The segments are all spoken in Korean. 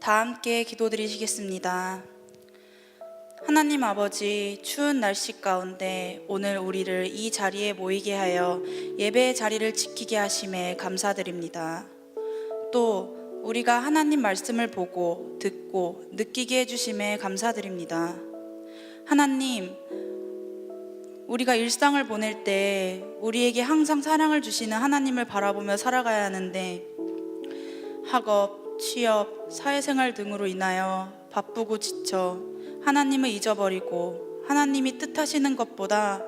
다 함께 기도드리시겠습니다. 하나님 아버지, 추운 날씨 가운데 오늘 우리를 이 자리에 모이게 하여 예배의 자리를 지키게 하심에 감사드립니다. 또 우리가 하나님 말씀을 보고 듣고 느끼게 해주심에 감사드립니다. 하나님, 우리가 일상을 보낼 때 우리에게 항상 사랑을 주시는 하나님을 바라보며 살아가야 하는데 학업, 취업, 사회생활 등으로 인하여 바쁘고 지쳐 하나님을 잊어버리고 하나님이 뜻하시는 것보다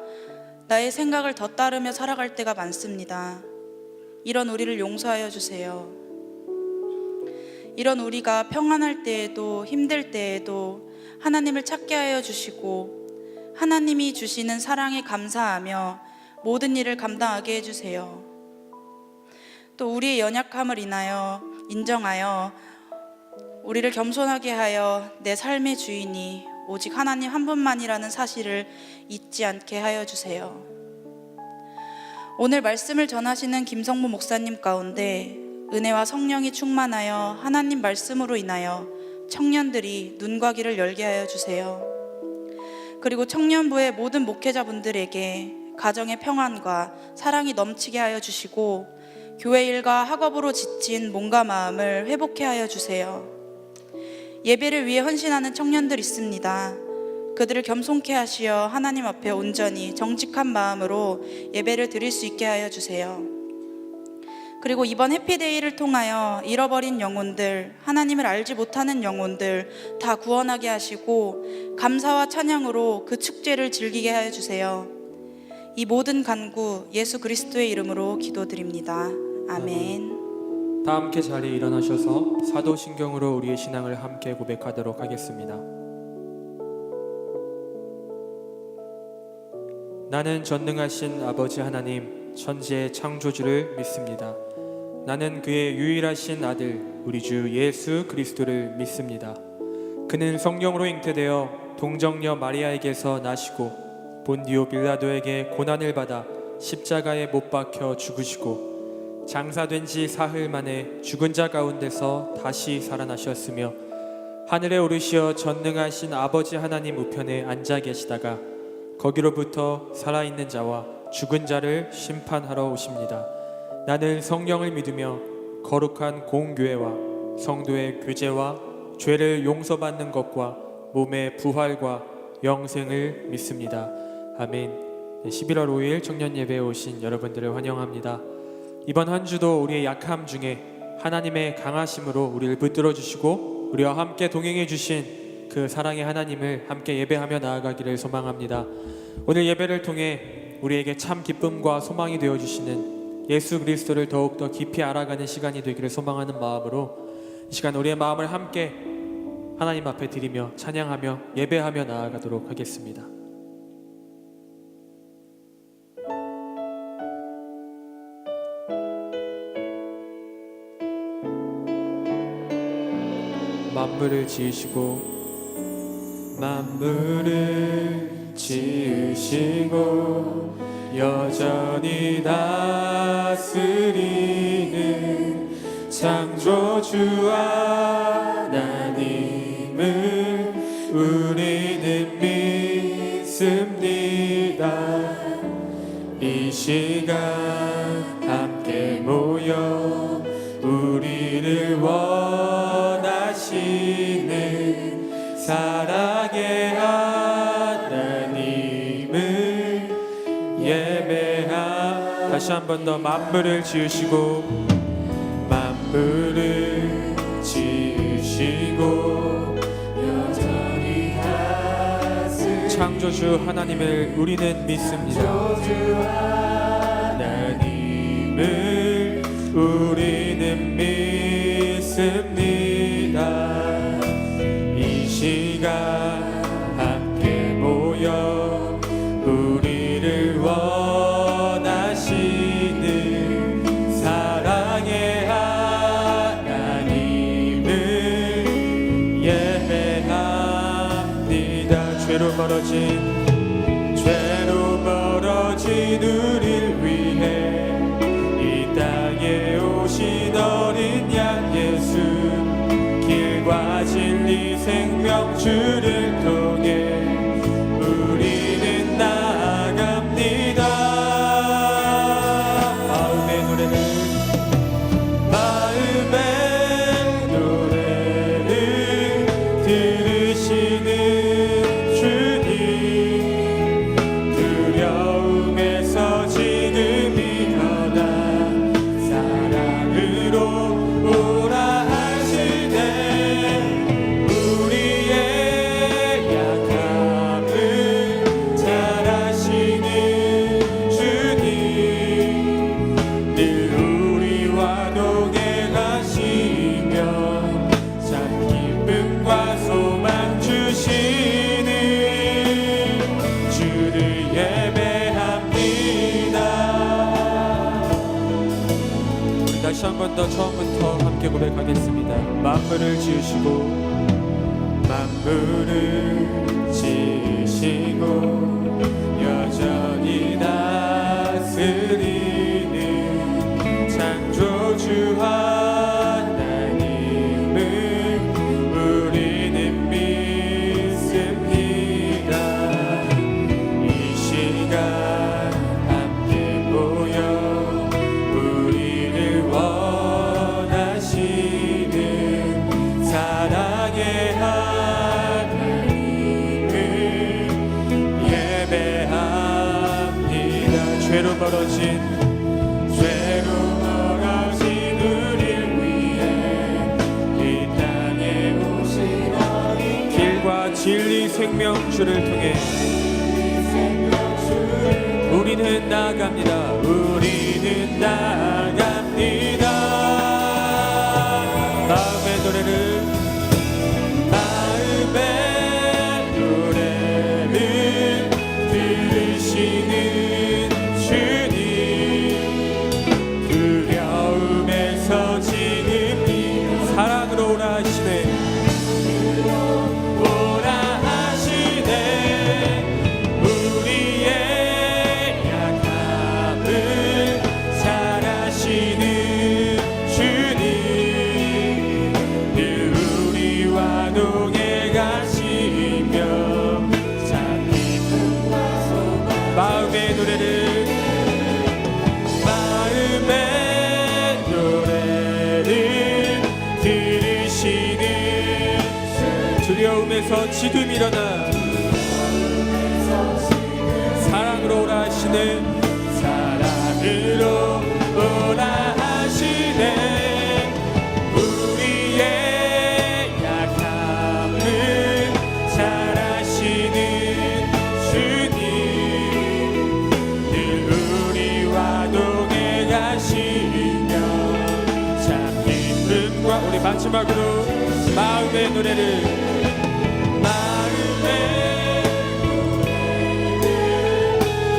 나의 생각을 더 따르며 살아갈 때가 많습니다. 이런 우리를 용서하여 주세요. 이런 우리가 평안할 때에도 힘들 때에도 하나님을 찾게 하여 주시고 하나님이 주시는 사랑에 감사하며 모든 일을 감당하게 해주세요. 또 우리의 연약함을 인하여 인정하여 우리를 겸손하게 하여 내 삶의 주인이 오직 하나님 한 분만이라는 사실을 잊지 않게 하여 주세요. 오늘 말씀을 전하시는 김성모 목사님 가운데 은혜와 성령이 충만하여 하나님 말씀으로 인하여 청년들이 눈과 귀를 열게 하여 주세요. 그리고 청년부의 모든 목회자분들에게 가정의 평안과 사랑이 넘치게 하여 주시고 교회 일과 학업으로 지친 몸과 마음을 회복해 하여 주세요. 예배를 위해 헌신하는 청년들 있습니다. 그들을 겸손케 하시어 하나님 앞에 온전히 정직한 마음으로 예배를 드릴 수 있게 하여 주세요. 그리고 이번 해피데이를 통하여 잃어버린 영혼들, 하나님을 알지 못하는 영혼들 다 구원하게 하시고 감사와 찬양으로 그 축제를 즐기게 하여 주세요. 이 모든 간구 예수 그리스도의 이름으로 기도드립니다. 아멘. 다 함께 자리에 일어나셔서 사도신경으로 우리의 신앙을 함께 고백하도록 하겠습니다. 나는 전능하신 아버지 하나님 천지의 창조주를 믿습니다. 나는 그의 유일하신 아들 우리 주 예수 그리스도를 믿습니다. 그는 성령으로 잉태되어 동정녀 마리아에게서 나시고 본디오 빌라도에게 고난을 받아 십자가에 못 박혀 죽으시고 장사된 지 사흘 만에 죽은 자 가운데서 다시 살아나셨으며 하늘에 오르시어 전능하신 아버지 하나님 우편에 앉아 계시다가 거기로부터 살아있는 자와 죽은 자를 심판하러 오십니다. 나는 성령을 믿으며 거룩한 공교회와 성도의 교제와 죄를 용서받는 것과 몸의 부활과 영생을 믿습니다. 아멘. 11월 5일 청년예배에 오신 여러분들을 환영합니다. 이번 한 주도 우리의 약함 중에 하나님의 강하심으로 우리를 붙들어 주시고 우리와 함께 동행해 주신 그 사랑의 하나님을 함께 예배하며 나아가기를 소망합니다. 오늘 예배를 통해 우리에게 참 기쁨과 소망이 되어 주시는 예수 그리스도를 더욱더 깊이 알아가는 시간이 되기를 소망하는 마음으로 이 시간 우리의 마음을 함께 하나님 앞에 드리며 찬양하며 예배하며 나아가도록 하겠습니다. 만물을 지으시고 만물을 지으시고 여전히 다스리는 창조주 하나님을 우리는 믿습니다. 이 시간 함께 모여 우리를 원하시는 사랑의 하나님을 예배하. 다시 한 번 더 만물을 지으시고 만물을 지으시고 여전히 창조주 하나님을 우리는 믿습니다. 창조주 하나님을 우리는 믿습니다. 이 시간 함께 모여 우리를 원하시는 사랑의 하나님을 예배합니다. 죄로 멀어진 우릴 위해 이 땅에 오신 어린 양 예수, 길과 진리 생명 주를 통해 우리는 나아갑니다. 마음의 노래를 들으시는 주님, 두려움에서 지금 일어나 사랑으로 오라 하시네. 우리의 약함을 잘 아시는 주님, 늘 우리와 동행하시며 참 기쁨과 소망 주시는 주를 예배합니다. 우리 다시 한 번 더 처음부터 함께 고백하겠습니다. 만물을 지으시고 만물을 지으시고 여전히 다스리는 창조주 하나님을 우리는 믿습니다. 이 시간 함께 모여 우리를 원하시는 사랑의 하나님을 예배합니다. 죄로 멀어진 우릴 위해 이 땅에 오신 어린 길과 진리 생명주를 통해 우리는 나아갑니다. 우리는 나아갑니다. 마음의 노래를 들으시는 주님, 두려움에서 지금 사랑으로 오라 하시네. 오라 하시네. 우리의 약함을 잘 아시는 주님, 늘 우리와 동행하시며 참 기쁨과 소망. 마음의 노래를 들으시는 두려움에서 지금 일어나 사랑으로 오라 하시네. 사랑으로 오라 하시네. 우리의 약함을 잘 아시는 주님, 늘 우리와 동행하시며 참 기쁨과. 우리 마지막으로 마음의 노래를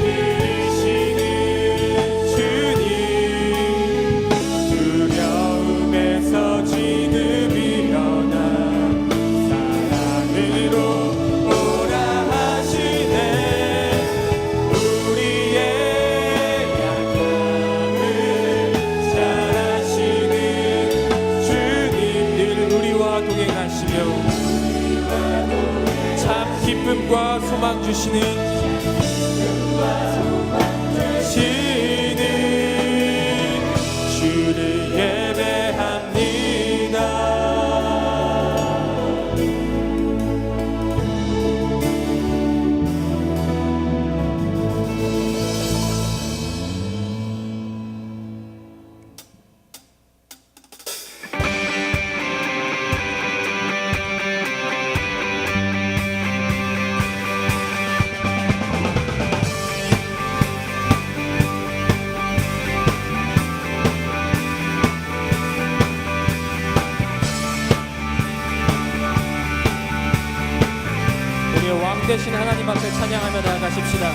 들으시는 주님, 두려움에서 지금 일어나 사랑으로 오라 하시네. 소망 주시는 주를 예배합니다. 왕 되신 하나님 앞에 찬양하며 나아가십시다.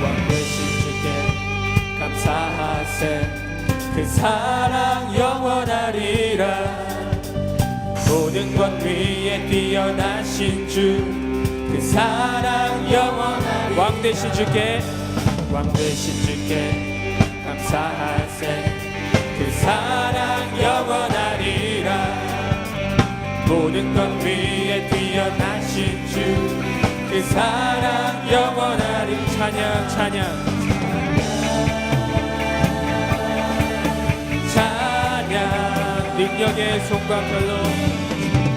왕 되신 주께 감사하세. 그 사랑 영원하리라. 모든 것 위에 뛰어나신 주, 그 사랑 영원하리라. 왕 되신 주께 감사하세. 그 사랑 영원하리라. 모든 것 위에 뛰어나신 주, 그 사랑 영원하리. 찬양 찬양 능력의 손과 별로,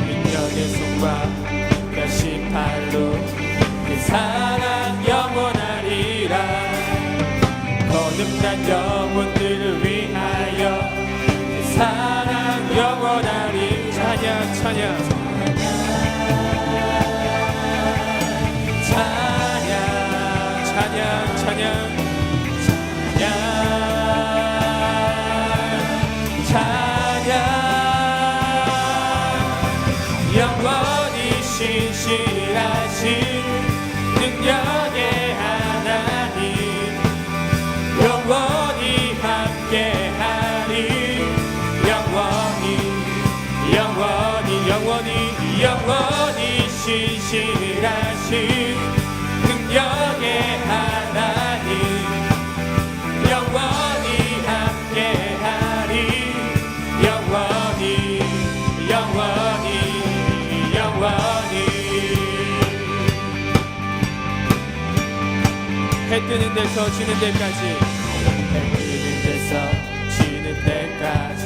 능력의 손과 별심팔로 그 사랑 영원하리라. 거듭난 영혼들을 위하여 그 사랑 영원하리. 찬양 찬양 영원히 신실하신 능력의 하나님, 영원히 함께하리. 영원히 신실하신 능력의 하나님, 영원히 함께하리. 영원히 해 뜨는 데서 지는 데까지, 해 뜨는 데서 지는 데까지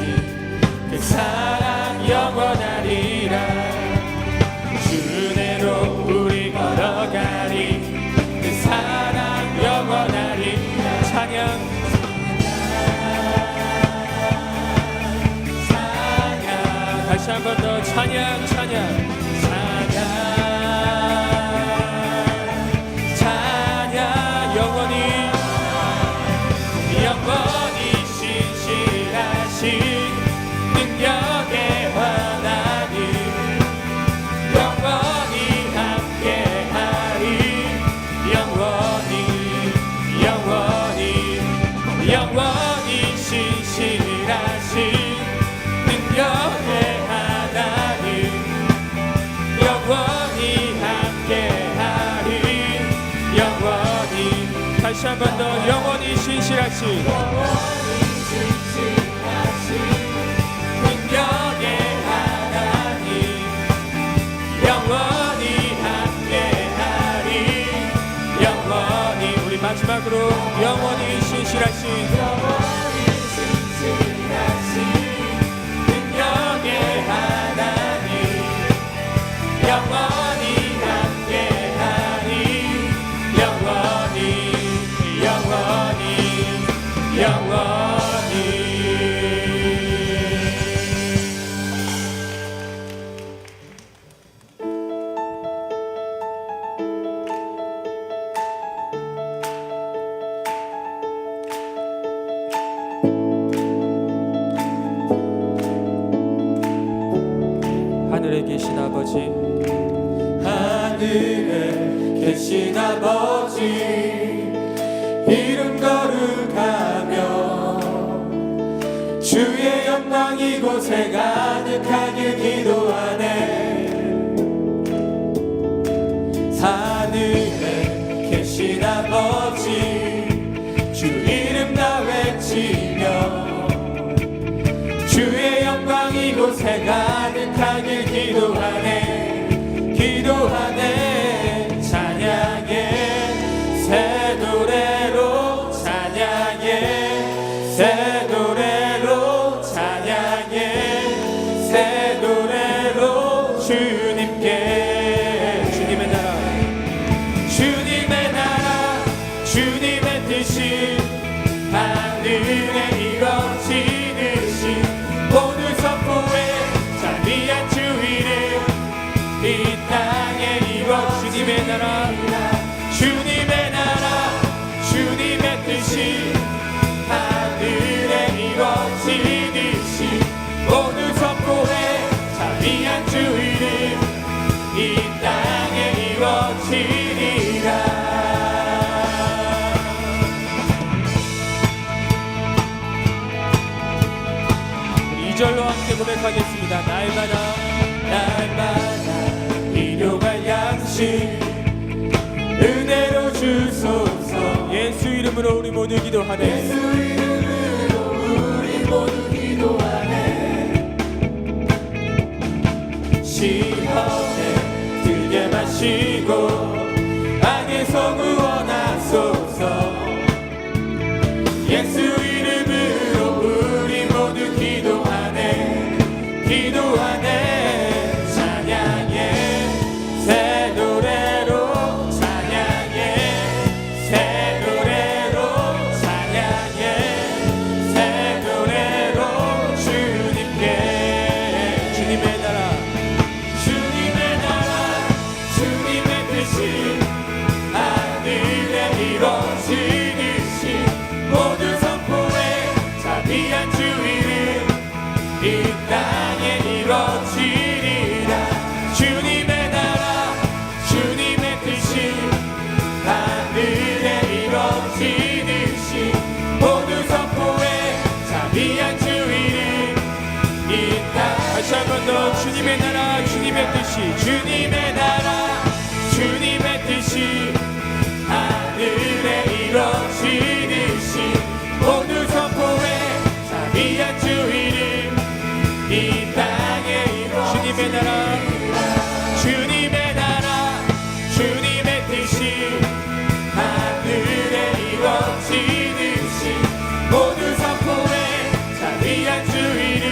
그 사랑 영원하리라. 주 은혜로 우리 걸어가리. 그 사랑 영원하리. 찬양 다시 한 번 더 찬양 영원히 신실하신 능력의 하나님, 영원히 함께하리. 영원히 신실하신 능력의 하나님, 영원히 함께하리. 다시 한 번 더 영원히 신실하신 능력의 하나님, 영원히 함께하리. 우리 마지막으로 영원히 신실하신 능력의 하나님, 영원히 함께하리. 영원히 하늘에 계신 아버지, 하늘에 계신 아버지, 이름 거룩하며 주의 영광 이곳에 가득하길 기도하네. 하늘에 계신 아버지, 주 이름 다 외치며 주의 영광 이곳에 가득하길 기도하네. 찬양해 노래로 찬양해 새 노래로 찬양해 새 노래로 주님께 주님의 나라 주님의 나라 주님의 뜻이 하늘에 이루어지듯이 모두 선포해 자비한 주 이름 이 땅에 이루어 주님의 나라 주님의 나라 주님의 뜻이 하늘에 이루어지듯이 모두 선포해 자비한 주 이름 이 땅에 이루어지리라. 절로 함께 고백하겠습니다. 날마다 일용할 양식 은혜로 주소서. 예수 이름으로 우리 모두 기도하네. 예수 이름으로 우리 모두 기도하네. 시험에 들게 마시고 악에서 구원하소서. 예수 이름으로 우리 모두 기도하네. 찬양해 새 노래로 찬양해 새 노래로 찬양해 새 노래로 주님께 주님의 나라 주님의 뜻이 하늘에 이루어지듯이 모두 선포해 자비한 주 이름 이 땅에 이루어지리라. 주님의 나라 주님의 뜻이 하늘에 이루어지듯이 모두 선포해 자비한 주 이름 이 땅. 다시 한 번 더 주님의 나라 주님의 뜻이 주님의 나라 주님의 뜻이 하늘에 이루어지듯이 모두 선포해 자비한 주 이름 이 땅에 이루어 주님의 나라 주님의 뜻이 하늘에 이루어지듯이 모두 선포해 자비한 주 이름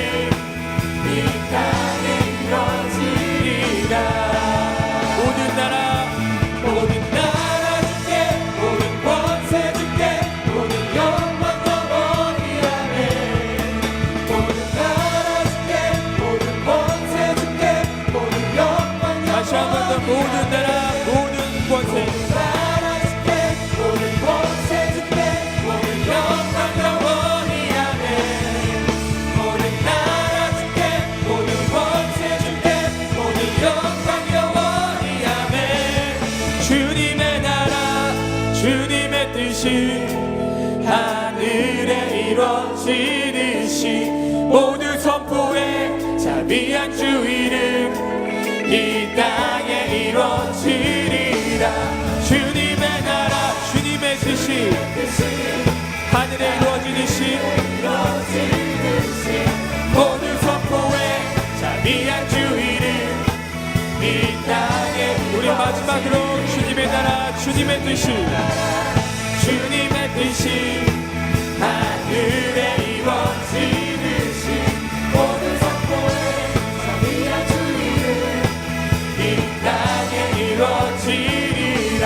이 땅에 이루어지리라. 모든 나라 주께 모든 권세 주께 모든 영광 영원히 아멘. 모든 나라 주께 모든 권세 주께 모든 영광 다시 한 번 더 모든 나라 모든 권세 나라 주께 모든 권세 주께 모든 영광 영원히 아멘. 모든 나라 주께 모든 권세 주께 모든 영광 영원히 아멘. 주님의 나라 주님의 뜻이 하늘에 이루어지듯이 모두 선포해 자비한 주 이름 이 땅에 이루어지리라. 주님의 나라 주님의 뜻이 하늘에 이루어지듯이 모두 선포해 자비한 주 이름 이 땅에. 우리 마지막으로 주님의 나라 주님의 뜻이 하늘에 이루어지듯이 모두 선포해 자비한 주 이름 이 땅에 이루어지리라.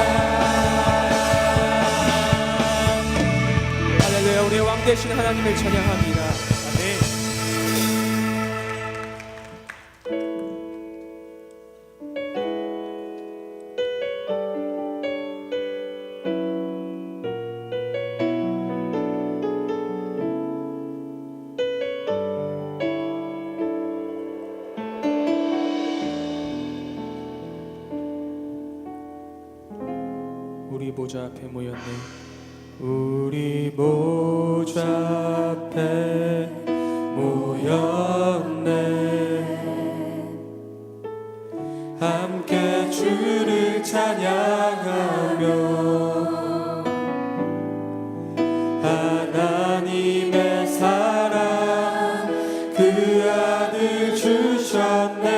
할렐루야. 우리 왕 되신 하나님을 찬양합니다. 아멘. 우리 보좌 앞에 모였네. 우리 보좌 앞에 모였네. 함께 주를 찬양하며 하나님의 사랑 그 아들 주셨네.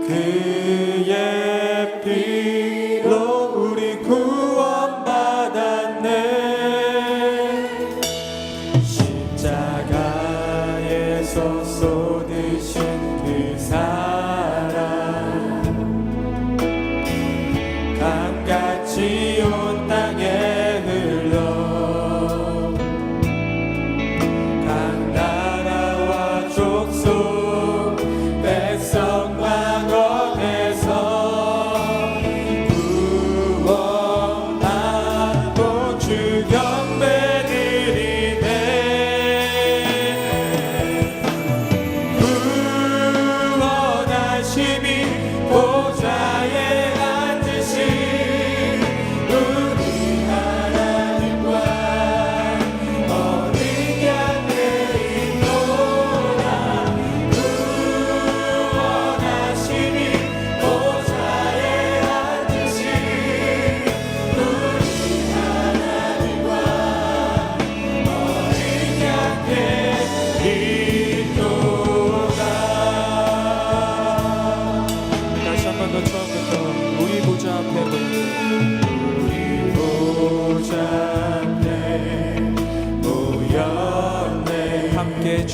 그의 피로 우리 구원받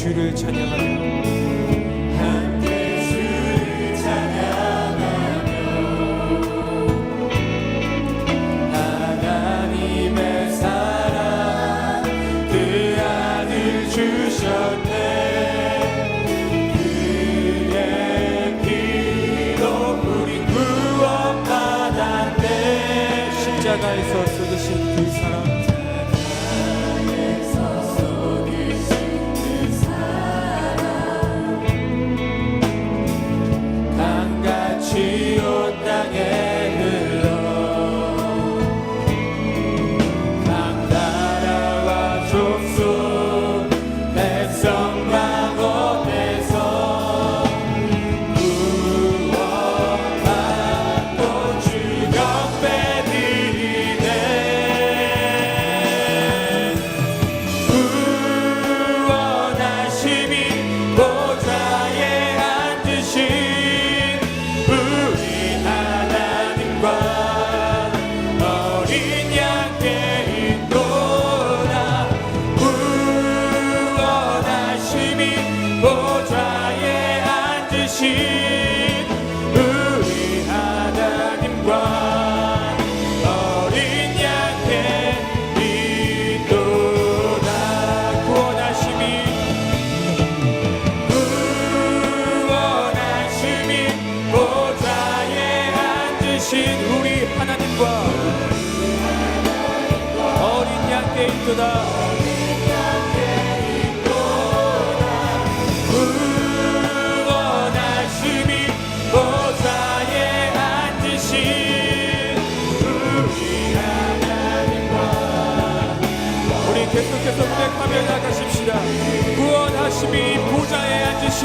주를 찬양하며 함께 주를 찬양하며 하나님의 사랑 그 아들 주셨네. 그의 피로 우리 구원받았네. 십자가에서 쏟으신 그 사랑, 강같이 온 땅에 흘러 강나라와 족속 백성 방언에서 구원받고 주 옆에 드리네. 구원하심이 보좌에 앉으신 우리 하나님과 어린 양께 있도다. 구원하심이 보좌에 앉으신 우리 하나님과 어린 양께 있도다. 구원하심이 보좌에 앉으신 우리 하나님과 어린 양께 있도다. 구원하심이 보좌에 앉으신 우리 하나님과 우리 계속해서 고백하며 나가십시다. 구원하심이 보좌에 앉으신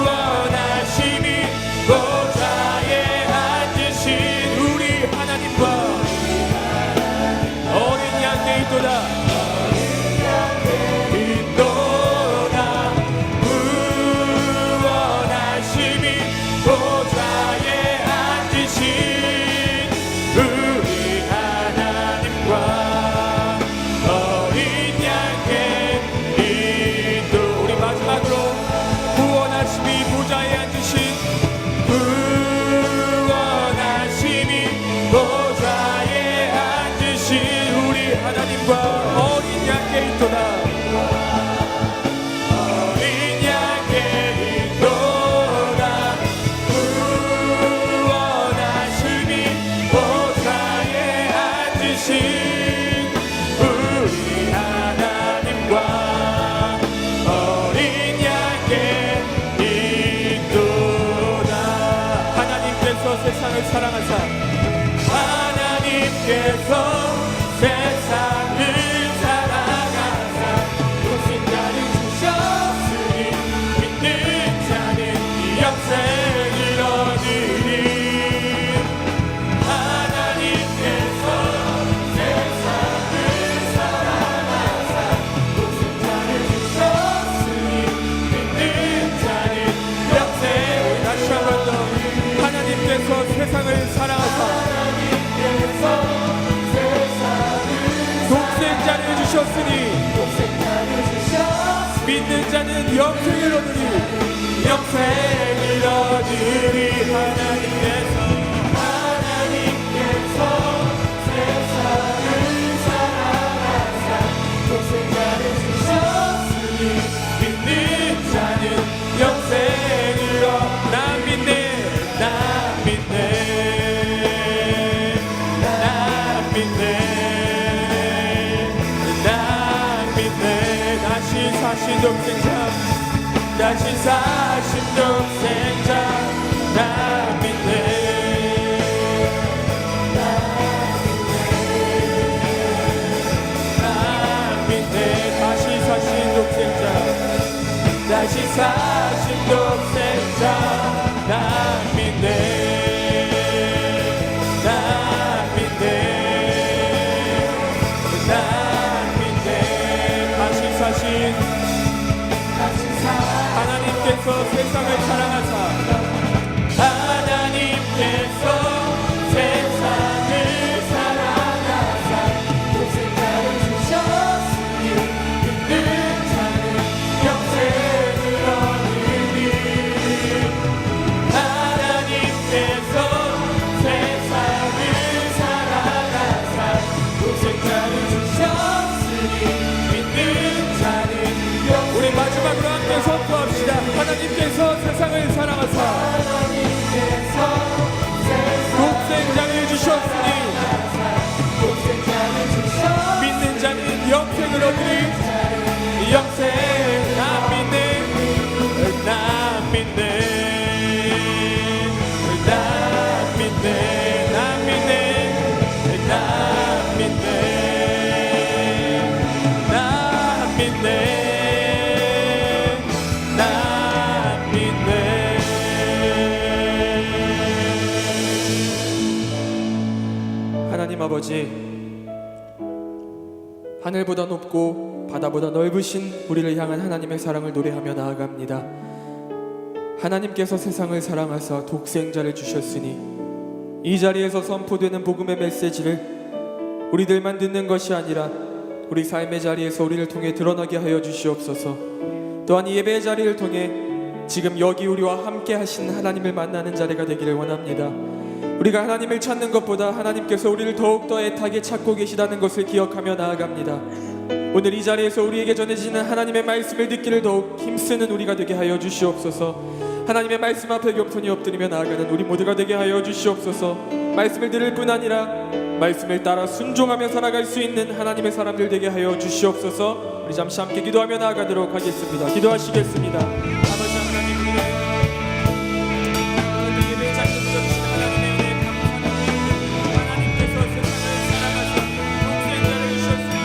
구원하심이 보좌에 앉으신 우리 하나님과 어린 양께 있도다. 있도다. 구원하심이 보좌에 앉으신 우리 하나님과 어린 양께 있도. 우리 마지막으로 구원하심이 보좌에 앉으신 구원하심이 보좌에 앉으신 우리 하나님과 어린 양께 있도다. 어린 양께 있도다. 구원하심이 보좌에 앉으신 우리 하나님과 어린 양께 있도다. 하나님께서 세상을 사랑하사 하나님께서 세상을 사랑하사 독생자를 주셨으니 믿는 자는 영생을 얻으리. 하나님께서 세상을 사랑하사 독생자를 주셨으니 믿는 자는 영생을. 다시 한 번 더. 하나님께서 세상을 사랑하사 독생자를 주셨으니 믿는 자는 영생을 얻으리. 영생을 얻으리. 하나님께서 세상을 사랑하사 독생자를 주셨으니 믿는 자는 영생을 얻으리. 나 믿네. 나 믿네. 나 믿네. 나 믿네. 다시 사신 독생자, 다시 사신 독생자. 나 믿네. 나 믿네. 다시 사신 독생자, 다시 사신 독생자. 나 믿네. 나 믿네. 나 믿네. 다시 사신 하나님께서 하나님 아버지, 하늘보다 높고 바다보다 넓으신 우리를 향한 하나님의 사랑을 노래하며 나아갑니다. 하나님께서 세상을 사랑하사 독생자를 주셨으니 이 자리에서 선포되는 복음의 메시지를 우리들만 듣는 것이 아니라 우리 삶의 자리에서 우리를 통해 드러나게 하여 주시옵소서. 또한 이 예배의 자리를 통해 지금 여기 우리와 함께 하신 하나님을 만나는 자리가 되기를 원합니다. 우리가 하나님을 찾는 것보다 하나님께서 우리를 더욱더 애타게 찾고 계시다는 것을 기억하며 나아갑니다. 오늘 이 자리에서 우리에게 전해지는 하나님의 말씀을 듣기를 더욱 힘쓰는 우리가 되게 하여 주시옵소서. 하나님의 말씀 앞에 겸손히 엎드리며 나아가는 우리 모두가 되게 하여 주시옵소서. 말씀을 들을 뿐 아니라 말씀을 따라 순종하며 살아갈 수 있는 하나님의 사람들 되게 하여 주시옵소서. 우리 잠시 함께 기도하며 나아가도록 하겠습니다. 기도하시겠습니다. 아버지 하나님, 우리의 예배 자리에 주신 하나님의 은혜 감사합니다. 하나님께서 세상을 사랑하사 독생자를 주셨습니다.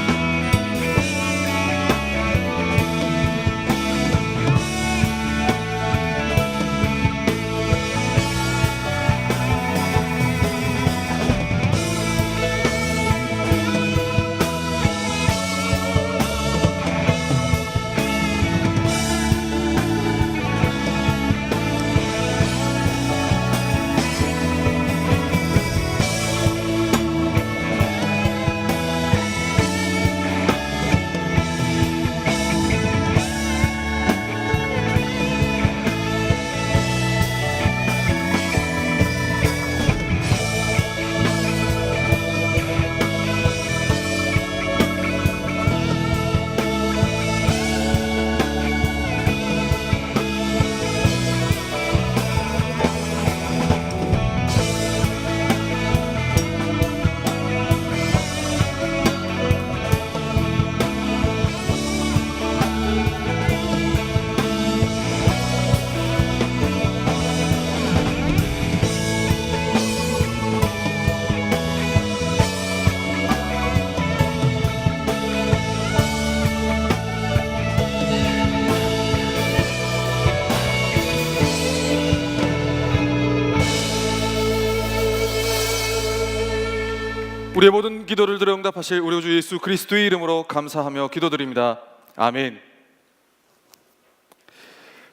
우리의 모든 기도를 들어 응답하실 우리 주 예수 그리스도의 이름으로 감사하며 기도드립니다. 아멘.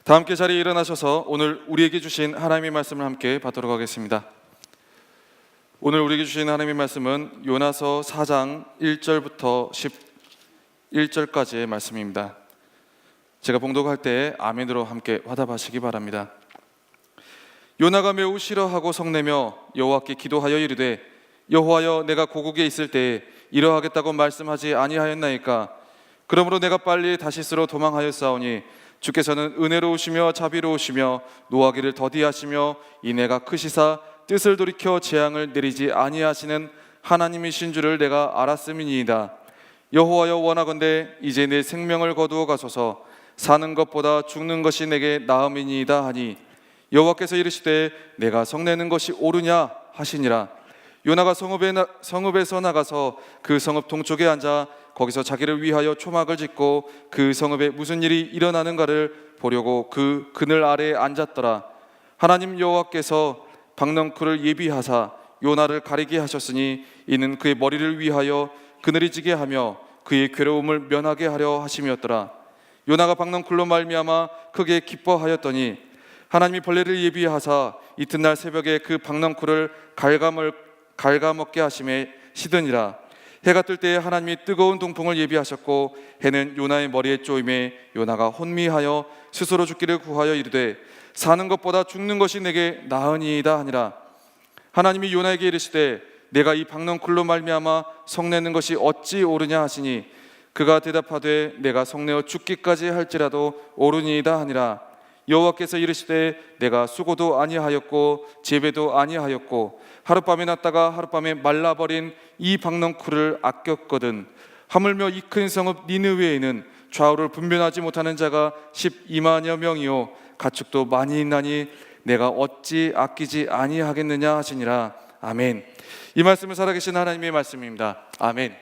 다 함께 자리에 일어나셔서 오늘 우리에게 주신 하나님의 말씀을 함께 받도록 하겠습니다. 오늘 우리에게 주신 하나님의 말씀은 요나서 4장 1절부터 11절까지의 말씀입니다. 제가 봉독할 때 아멘으로 함께 화답하시기 바랍니다. 요나가 매우 싫어하고 성내며 여호와께 기도하여 이르되 여호와여, 내가 고국에 있을 때에 이러하겠다고 말씀하지 아니하였나이까? 그러므로 내가 빨리 다시스로 도망하였사오니 주께서는 은혜로우시며 자비로우시며 노하기를 더디하시며 이내가 크시사 뜻을 돌이켜 재앙을 내리지 아니하시는 하나님이신 줄을 내가 알았음이니이다. 여호와여, 원하건대 이제 내 생명을 거두어 가소서. 사는 것보다 죽는 것이 내게 나음이니이다 하니 여호와께서 이르시되 내가 성내는 것이 옳으냐 하시니라. 요나가 성읍에서 나가서 그 성읍 동쪽에 앉아 거기서 자기를 위하여 초막을 짓고 그 성읍에 무슨 일이 일어나는가를 보려고 그 그늘 아래에 앉았더라. 하나님 여호와께서 박넝쿨을 예비하사 요나를 가리게 하셨으니 이는 그의 머리를 위하여 그늘이 지게 하며 그의 괴로움을 면하게 하려 하심이었더라. 요나가 박넝쿨로 말미암아 크게 기뻐하였더니 하나님이 벌레를 예비하사 이튿날 새벽에 그 박넝쿨을 갉아먹게 하심에 시드니라. 해가 뜰 때에 하나님이 뜨거운 동풍을 예비하셨고 해는 요나의 머리에 쪼임에 요나가 혼미하여 스스로 죽기를 구하여 이르되 사는 것보다 죽는 것이 내게 나으니이다 하니라. 하나님이 요나에게 이르시되 내가 이 박넝쿨로 말미암아 성내는 것이 어찌 옳으냐 하시니 그가 대답하되 내가 성내어 죽기까지 할지라도 옳으니이다 하니라. 여호와께서 이르시되 내가 수고도 아니하였고 재배도 아니하였고 하룻밤에 났다가 하룻밤에 말라버린 이 박넝쿨을 아꼈거든. 하물며 이 큰 성읍 니느웨에는 좌우를 분별하지 못하는 자가 12만여 명이요 가축도 많이 있나니 내가 어찌 아끼지 아니하겠느냐 하시니라. 아멘. 이 말씀은 살아계신 하나님의 말씀입니다. 아멘.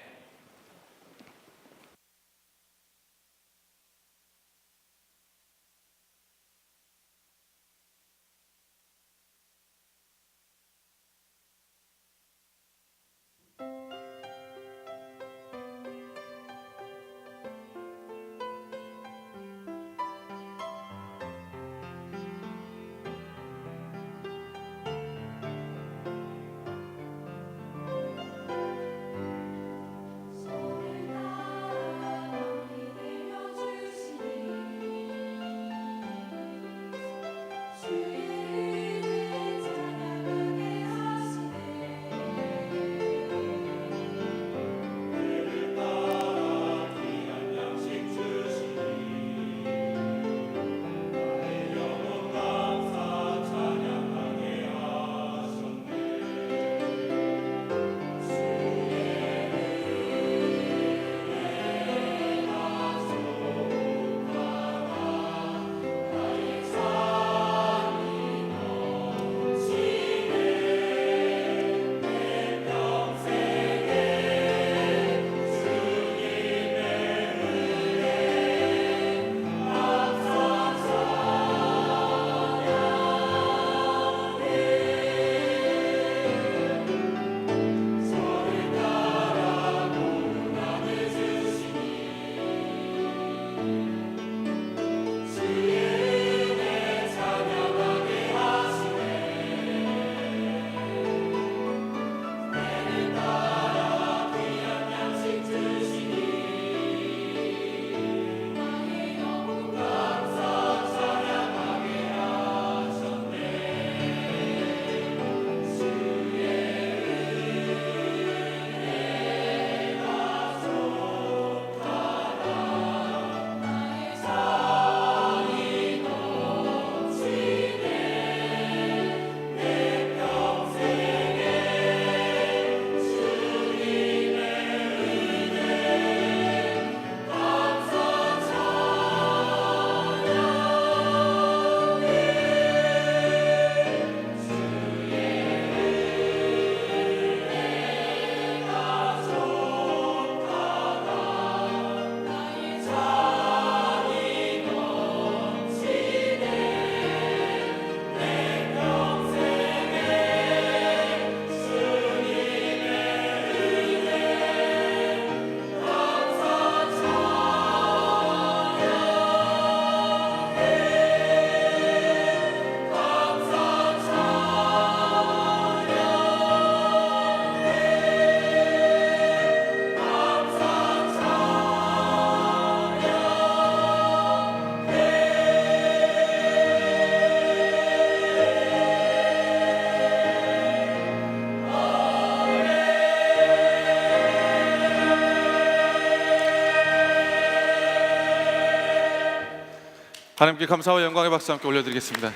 하나님께 감사와 영광의 박수 함께 올려드리겠습니다.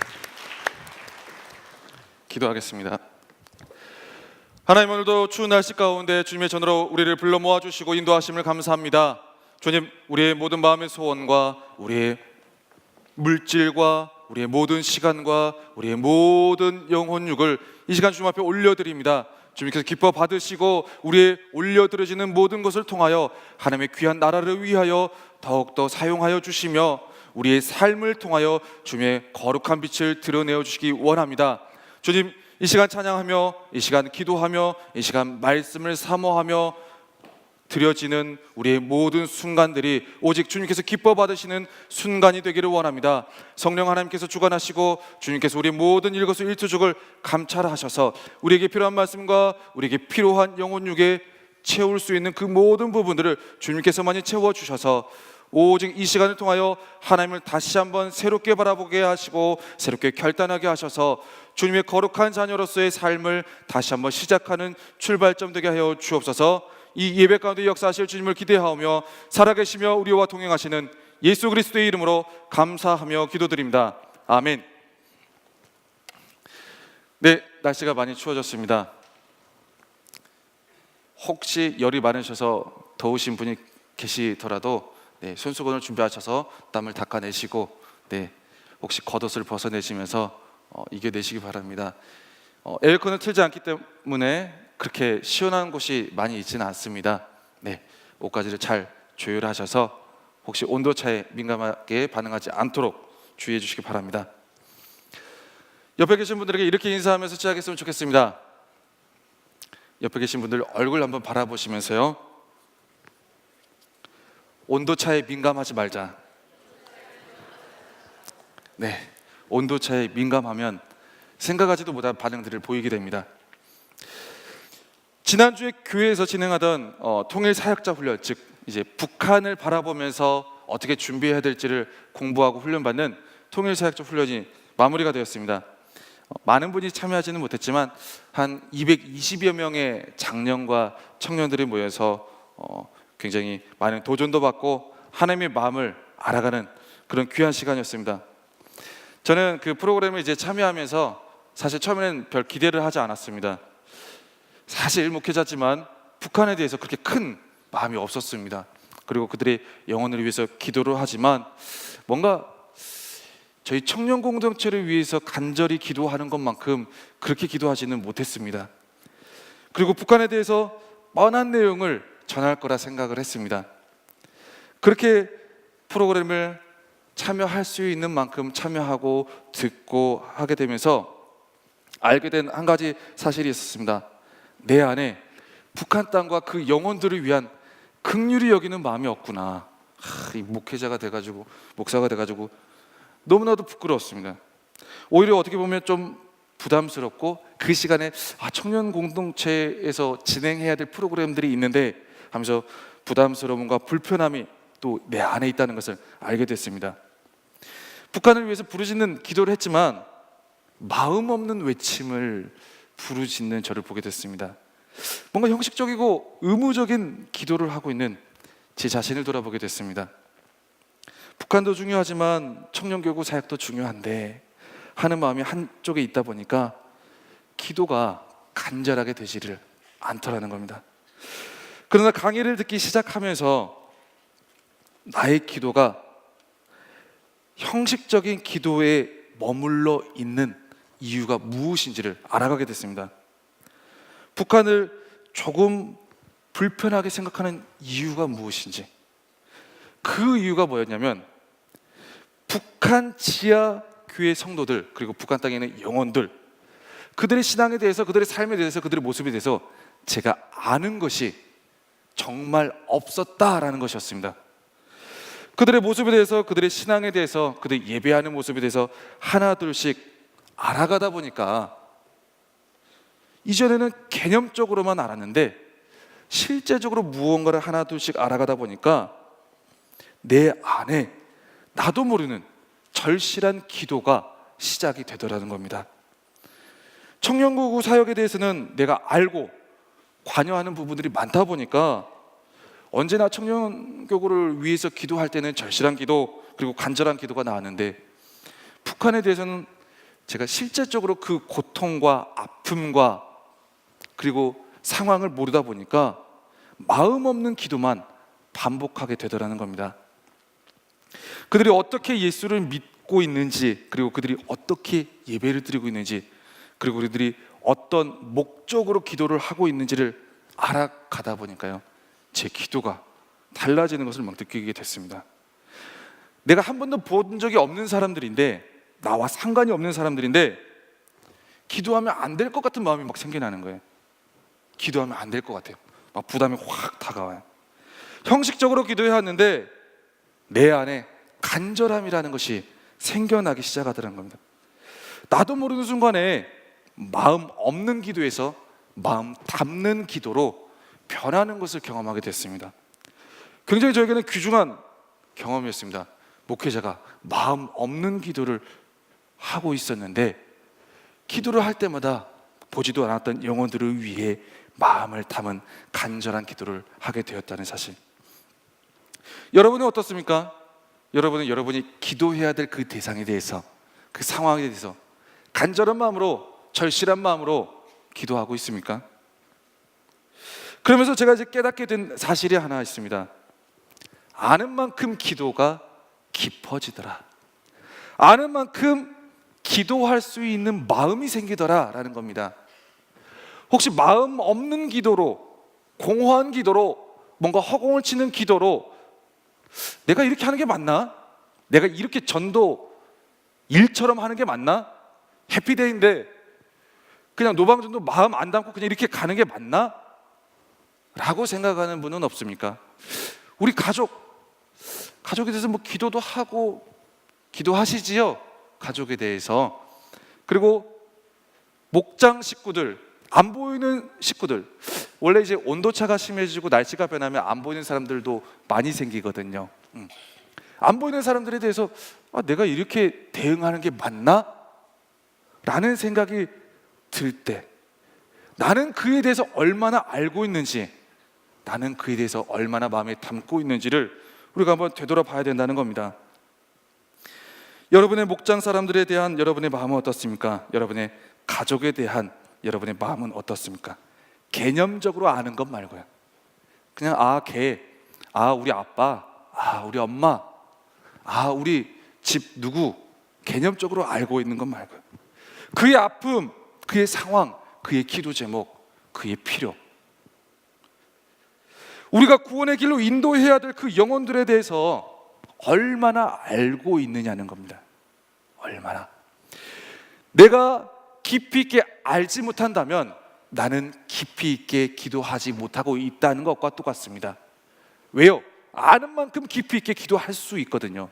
기도하겠습니다. 하나님, 오늘도 추운 날씨 가운데 주님의 전으로 우리를 불러 모아주시고 인도하심을 감사합니다. 주님, 우리의 모든 마음의 소원과 우리의 물질과 우리의 모든 시간과 우리의 모든 영혼육을 이 시간 주님 앞에 올려드립니다. 주님께서 기뻐 받으시고 우리의 올려드려지는 모든 것을 통하여 하나님의 귀한 나라를 위하여 더욱더 사용하여 주시며 우리의 삶을 통하여 주님의 거룩한 빛을 드러내어 주시기 원합니다. 주님, 이 시간 찬양하며 이 시간 기도하며 이 시간 말씀을 사모하며 드려지는 우리의 모든 순간들이 오직 주님께서 기뻐 받으시는 순간이 되기를 원합니다. 성령 하나님께서 주관하시고 주님께서 우리의 모든 일거수일투족을 감찰하셔서 우리에게 필요한 말씀과 우리에게 필요한 영혼육에 채울 수 있는 그 모든 부분들을 주님께서만이 채워주셔서 오직 이 시간을 통하여 하나님을 다시 한번 새롭게 바라보게 하시고 새롭게 결단하게 하셔서 주님의 거룩한 자녀로서의 삶을 다시 한번 시작하는 출발점 되게 하여 주옵소서. 이 예배 가운데 역사하실 주님을 기대하오며 살아계시며 우리와 동행하시는 예수 그리스도의 이름으로 감사하며 기도드립니다. 아멘. 네, 날씨가 많이 추워졌습니다. 혹시 열이 많으셔서 더우신 분이 계시더라도 손수건을 준비하셔서 땀을 닦아내시고 혹시 겉옷을 벗어내시면서 이겨내시기 바랍니다. 에어컨을 틀지 않기 때문에 그렇게 시원한 곳이 많이 있지는 않습니다. 옷가지를 잘 조율하셔서 혹시 온도차에 민감하게 반응하지 않도록 주의해 주시기 바랍니다. 옆에 계신 분들에게 이렇게 인사하면서 시작했으면 좋겠습니다. 옆에 계신 분들 얼굴 한번 바라보시면서요, 온도차에 민감하지 말자. 온도차에 민감하면 생각하지도 못한 반응들을 보이게 됩니다. 지난주에 교회에서 진행하던 통일 사역자 훈련, 즉 이제 북한을 바라보면서 어떻게 준비해야 될지를 공부하고 훈련받는 통일 사역자 훈련이 마무리가 되었습니다. 많은 분이 참여하지는 못했지만 한 220여 명의 장년과 청년들이 모여서 굉장히 많은 도전도 받고 하나님의 마음을 알아가는 그런 귀한 시간이었습니다. 저는 그 프로그램을 이제 참여하면서 사실 처음에는 별 기대를 하지 않았습니다. 사실 목회자지만 북한에 대해서 그렇게 큰 마음이 없었습니다. 그리고 그들의 영혼을 위해서 기도를 하지만 뭔가 저희 청년 공동체를 위해서 간절히 기도하는 것만큼 그렇게 기도하지는 못했습니다. 그리고 북한에 대해서 뻔한 내용을 전할 거라 생각을 했습니다. 그렇게 프로그램을 참여할 수 있는 만큼 참여하고 듣고 하게 되면서 알게 된 한 가지 사실이 있었습니다. 내 안에 북한 땅과 그 영혼들을 위한 긍휼히 여기는 마음이 없구나. 이 목회자가 돼가지고, 목사가 돼가지고 너무나도 부끄러웠습니다. 오히려 어떻게 보면 좀 부담스럽고 그 시간에 청년 공동체에서 진행해야 될 프로그램들이 있는데 하면서 부담스러움과 불편함이 또 내 안에 있다는 것을 알게 됐습니다. 북한을 위해서 부르짖는 기도를 했지만 마음 없는 외침을 부르짖는 저를 보게 됐습니다. 뭔가 형식적이고 의무적인 기도를 하고 있는 제 자신을 돌아보게 됐습니다. 북한도 중요하지만 청년교구 사역도 중요한데 하는 마음이 한쪽에 있다 보니까 기도가 간절하게 되지를 않더라는 겁니다. 그러나 강의를 듣기 시작하면서 나의 기도가 형식적인 기도에 머물러 있는 이유가 무엇인지를 알아가게 됐습니다. 북한을 조금 불편하게 생각하는 이유가 무엇인지, 그 이유가 뭐였냐면 북한 지하 교회 성도들, 그리고 북한 땅에 있는 영혼들, 그들의 신앙에 대해서, 그들의 삶에 대해서, 그들의 모습에 대해서 제가 아는 것이 정말 없었다라는 것이었습니다. 그들의 모습에 대해서, 그들의 신앙에 대해서, 그들의 예배하는 모습에 대해서 하나둘씩 알아가다 보니까 이전에는 개념적으로만 알았는데 실제적으로 무언가를 하나둘씩 알아가다 보니까 내 안에 나도 모르는 절실한 기도가 시작이 되더라는 겁니다. 청년교구 사역에 대해서는 내가 알고 관여하는 부분들이 많다 보니까 언제나 청년교구를 위해서 기도할 때는 절실한 기도, 그리고 간절한 기도가 나왔는데, 북한에 대해서는 제가 실제적으로 그 고통과 아픔과 그리고 상황을 모르다 보니까 마음 없는 기도만 반복하게 되더라는 겁니다. 그들이 어떻게 예수를 믿고 있는지, 그리고 그들이 어떻게 예배를 드리고 있는지, 그리고 그들이 어떤 목적으로 기도를 하고 있는지를 알아가다 보니까요, 제 기도가 달라지는 것을 막 느끼게 됐습니다. 내가 한 번도 본 적이 없는 사람들인데, 나와 상관이 없는 사람들인데 기도하면 안 될 것 같은 마음이 막 생겨나는 거예요. 기도하면 안 될 것 같아요. 막 부담이 확 다가와요. 형식적으로 기도해야 하는데 내 안에 간절함이라는 것이 생겨나기 시작하더라는 겁니다. 나도 모르는 순간에 마음 없는 기도에서 마음 담는 기도로 변하는 것을 경험하게 됐습니다. 굉장히 저에게는 귀중한 경험이었습니다. 목회자가 마음 없는 기도를 하고 있었는데, 기도를 할 때마다 보지도 않았던 영혼들을 위해 마음을 담은 간절한 기도를 하게 되었다는 사실. 여러분은 어떻습니까? 여러분은 여러분이 기도해야 될 그 대상에 대해서, 그 상황에 대해서 간절한 마음으로, 절실한 마음으로 기도하고 있습니까? 그러면서 제가 이제 깨닫게 된 사실이 하나 있습니다. 아는 만큼 기도가 깊어지더라. 아는 만큼 기도할 수 있는 마음이 생기더라 라는 겁니다. 혹시 마음 없는 기도로, 공허한 기도로, 뭔가 허공을 치는 기도로 내가 이렇게 하는 게 맞나? 내가 이렇게 전도 일처럼 하는 게 맞나? 해피데이인데 그냥 노방전도 마음 안 담고 그냥 이렇게 가는 게 맞나? 라고 생각하는 분은 없습니까? 우리 가족에 대해서 뭐 기도도 하고, 기도하시지요? 가족에 대해서. 그리고 목장 식구들, 안 보이는 식구들, 원래 이제 온도차가 심해지고 날씨가 변하면 안 보이는 사람들도 많이 생기거든요. 안 보이는 사람들에 대해서 내가 이렇게 대응하는 게 맞나? 라는 생각이 들 때, 나는 그에 대해서 얼마나 알고 있는지, 나는 그에 대해서 얼마나 마음에 담고 있는지를 우리가 한번 되돌아봐야 된다는 겁니다. 여러분의 목장 사람들에 대한 여러분의 마음은 어떻습니까? 여러분의 가족에 대한 여러분의 마음은 어떻습니까? 개념적으로 아는 것 말고요. 그냥 걔, 우리 아빠, 우리 엄마, 우리 집 누구, 개념적으로 알고 있는 것 말고요. 그의 아픔, 그의 상황, 그의 기도 제목, 그의 필요, 우리가 구원의 길로 인도해야 될 그 영혼들에 대해서 얼마나 알고 있느냐는 겁니다. 얼마나. 내가 깊이 있게 알지 못한다면 나는 깊이 있게 기도하지 못하고 있다는 것과 똑같습니다. 왜요? 아는 만큼 깊이 있게 기도할 수 있거든요.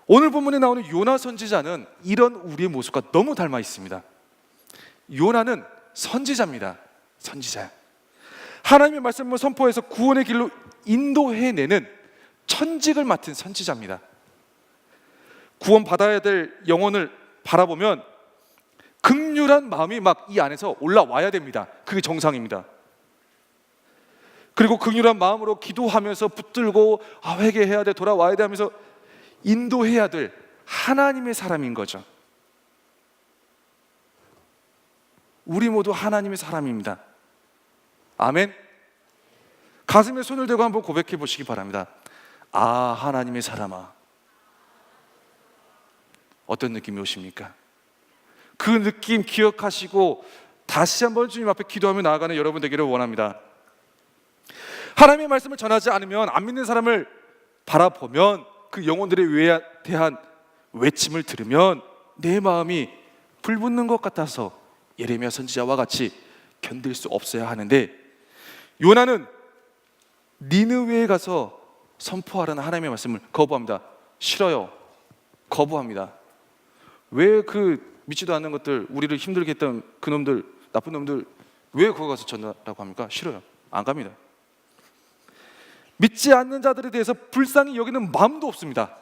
오늘 본문에 나오는 요나 선지자는 이런 우리의 모습과 너무 닮아 있습니다. 요나는 선지자입니다. 선지자. 하나님의 말씀을 선포해서 구원의 길로 인도해내는 천직을 맡은 선지자입니다. 구원받아야 될 영혼을 바라보면 극률한 마음이 막 이 안에서 올라와야 됩니다. 그게 정상입니다. 그리고 극률한 마음으로 기도하면서 붙들고 회개해야 돼, 돌아와야 돼 하면서 인도해야 될 하나님의 사람인 거죠. 우리 모두 하나님의 사람입니다. 아멘. 가슴에 손을 대고 한번 고백해 보시기 바랍니다. 하나님의 사람아. 어떤 느낌이 오십니까? 그 느낌 기억하시고 다시 한번 주님 앞에 기도하며 나아가는 여러분 되기를 원합니다. 하나님의 말씀을 전하지 않으면, 안 믿는 사람을 바라보면, 그 영혼들에 대한 외침을 들으면 내 마음이 불붙는 것 같아서 예레미야 선지자와 같이 견딜 수 없어야 하는데, 요나는 니느웨에 가서 선포하라는 하나님의 말씀을 거부합니다. 싫어요. 거부합니다. 왜 그 믿지도 않는 것들, 우리를 힘들게 했던 그놈들, 나쁜 놈들 왜 거기 가서 전하라고 합니까? 싫어요. 안 갑니다. 믿지 않는 자들에 대해서 불쌍히 여기는 마음도 없습니다.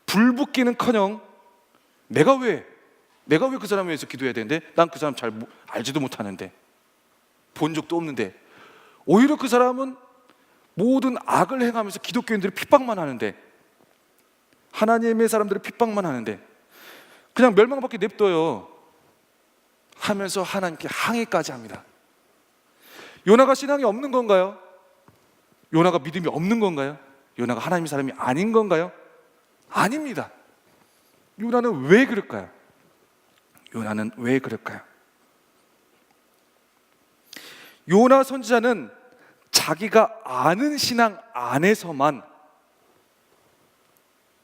불붙기는커녕 내가 왜 그 사람을 위해서 기도해야 되는데, 난 그 사람 잘 알지도 못하는데, 본 적도 없는데, 오히려 그 사람은 모든 악을 행하면서 기독교인들이 핍박만 하는데, 하나님의 사람들을 핍박만 하는데 그냥 멸망밖에 냅둬요 하면서 하나님께 항의까지 합니다. 요나가 신앙이 없는 건가요? 요나가 믿음이 없는 건가요? 요나가 하나님의 사람이 아닌 건가요? 아닙니다. 요나는 왜 그럴까요? 요나는 왜 그럴까요? 요나 선지자는 자기가 아는 신앙 안에서만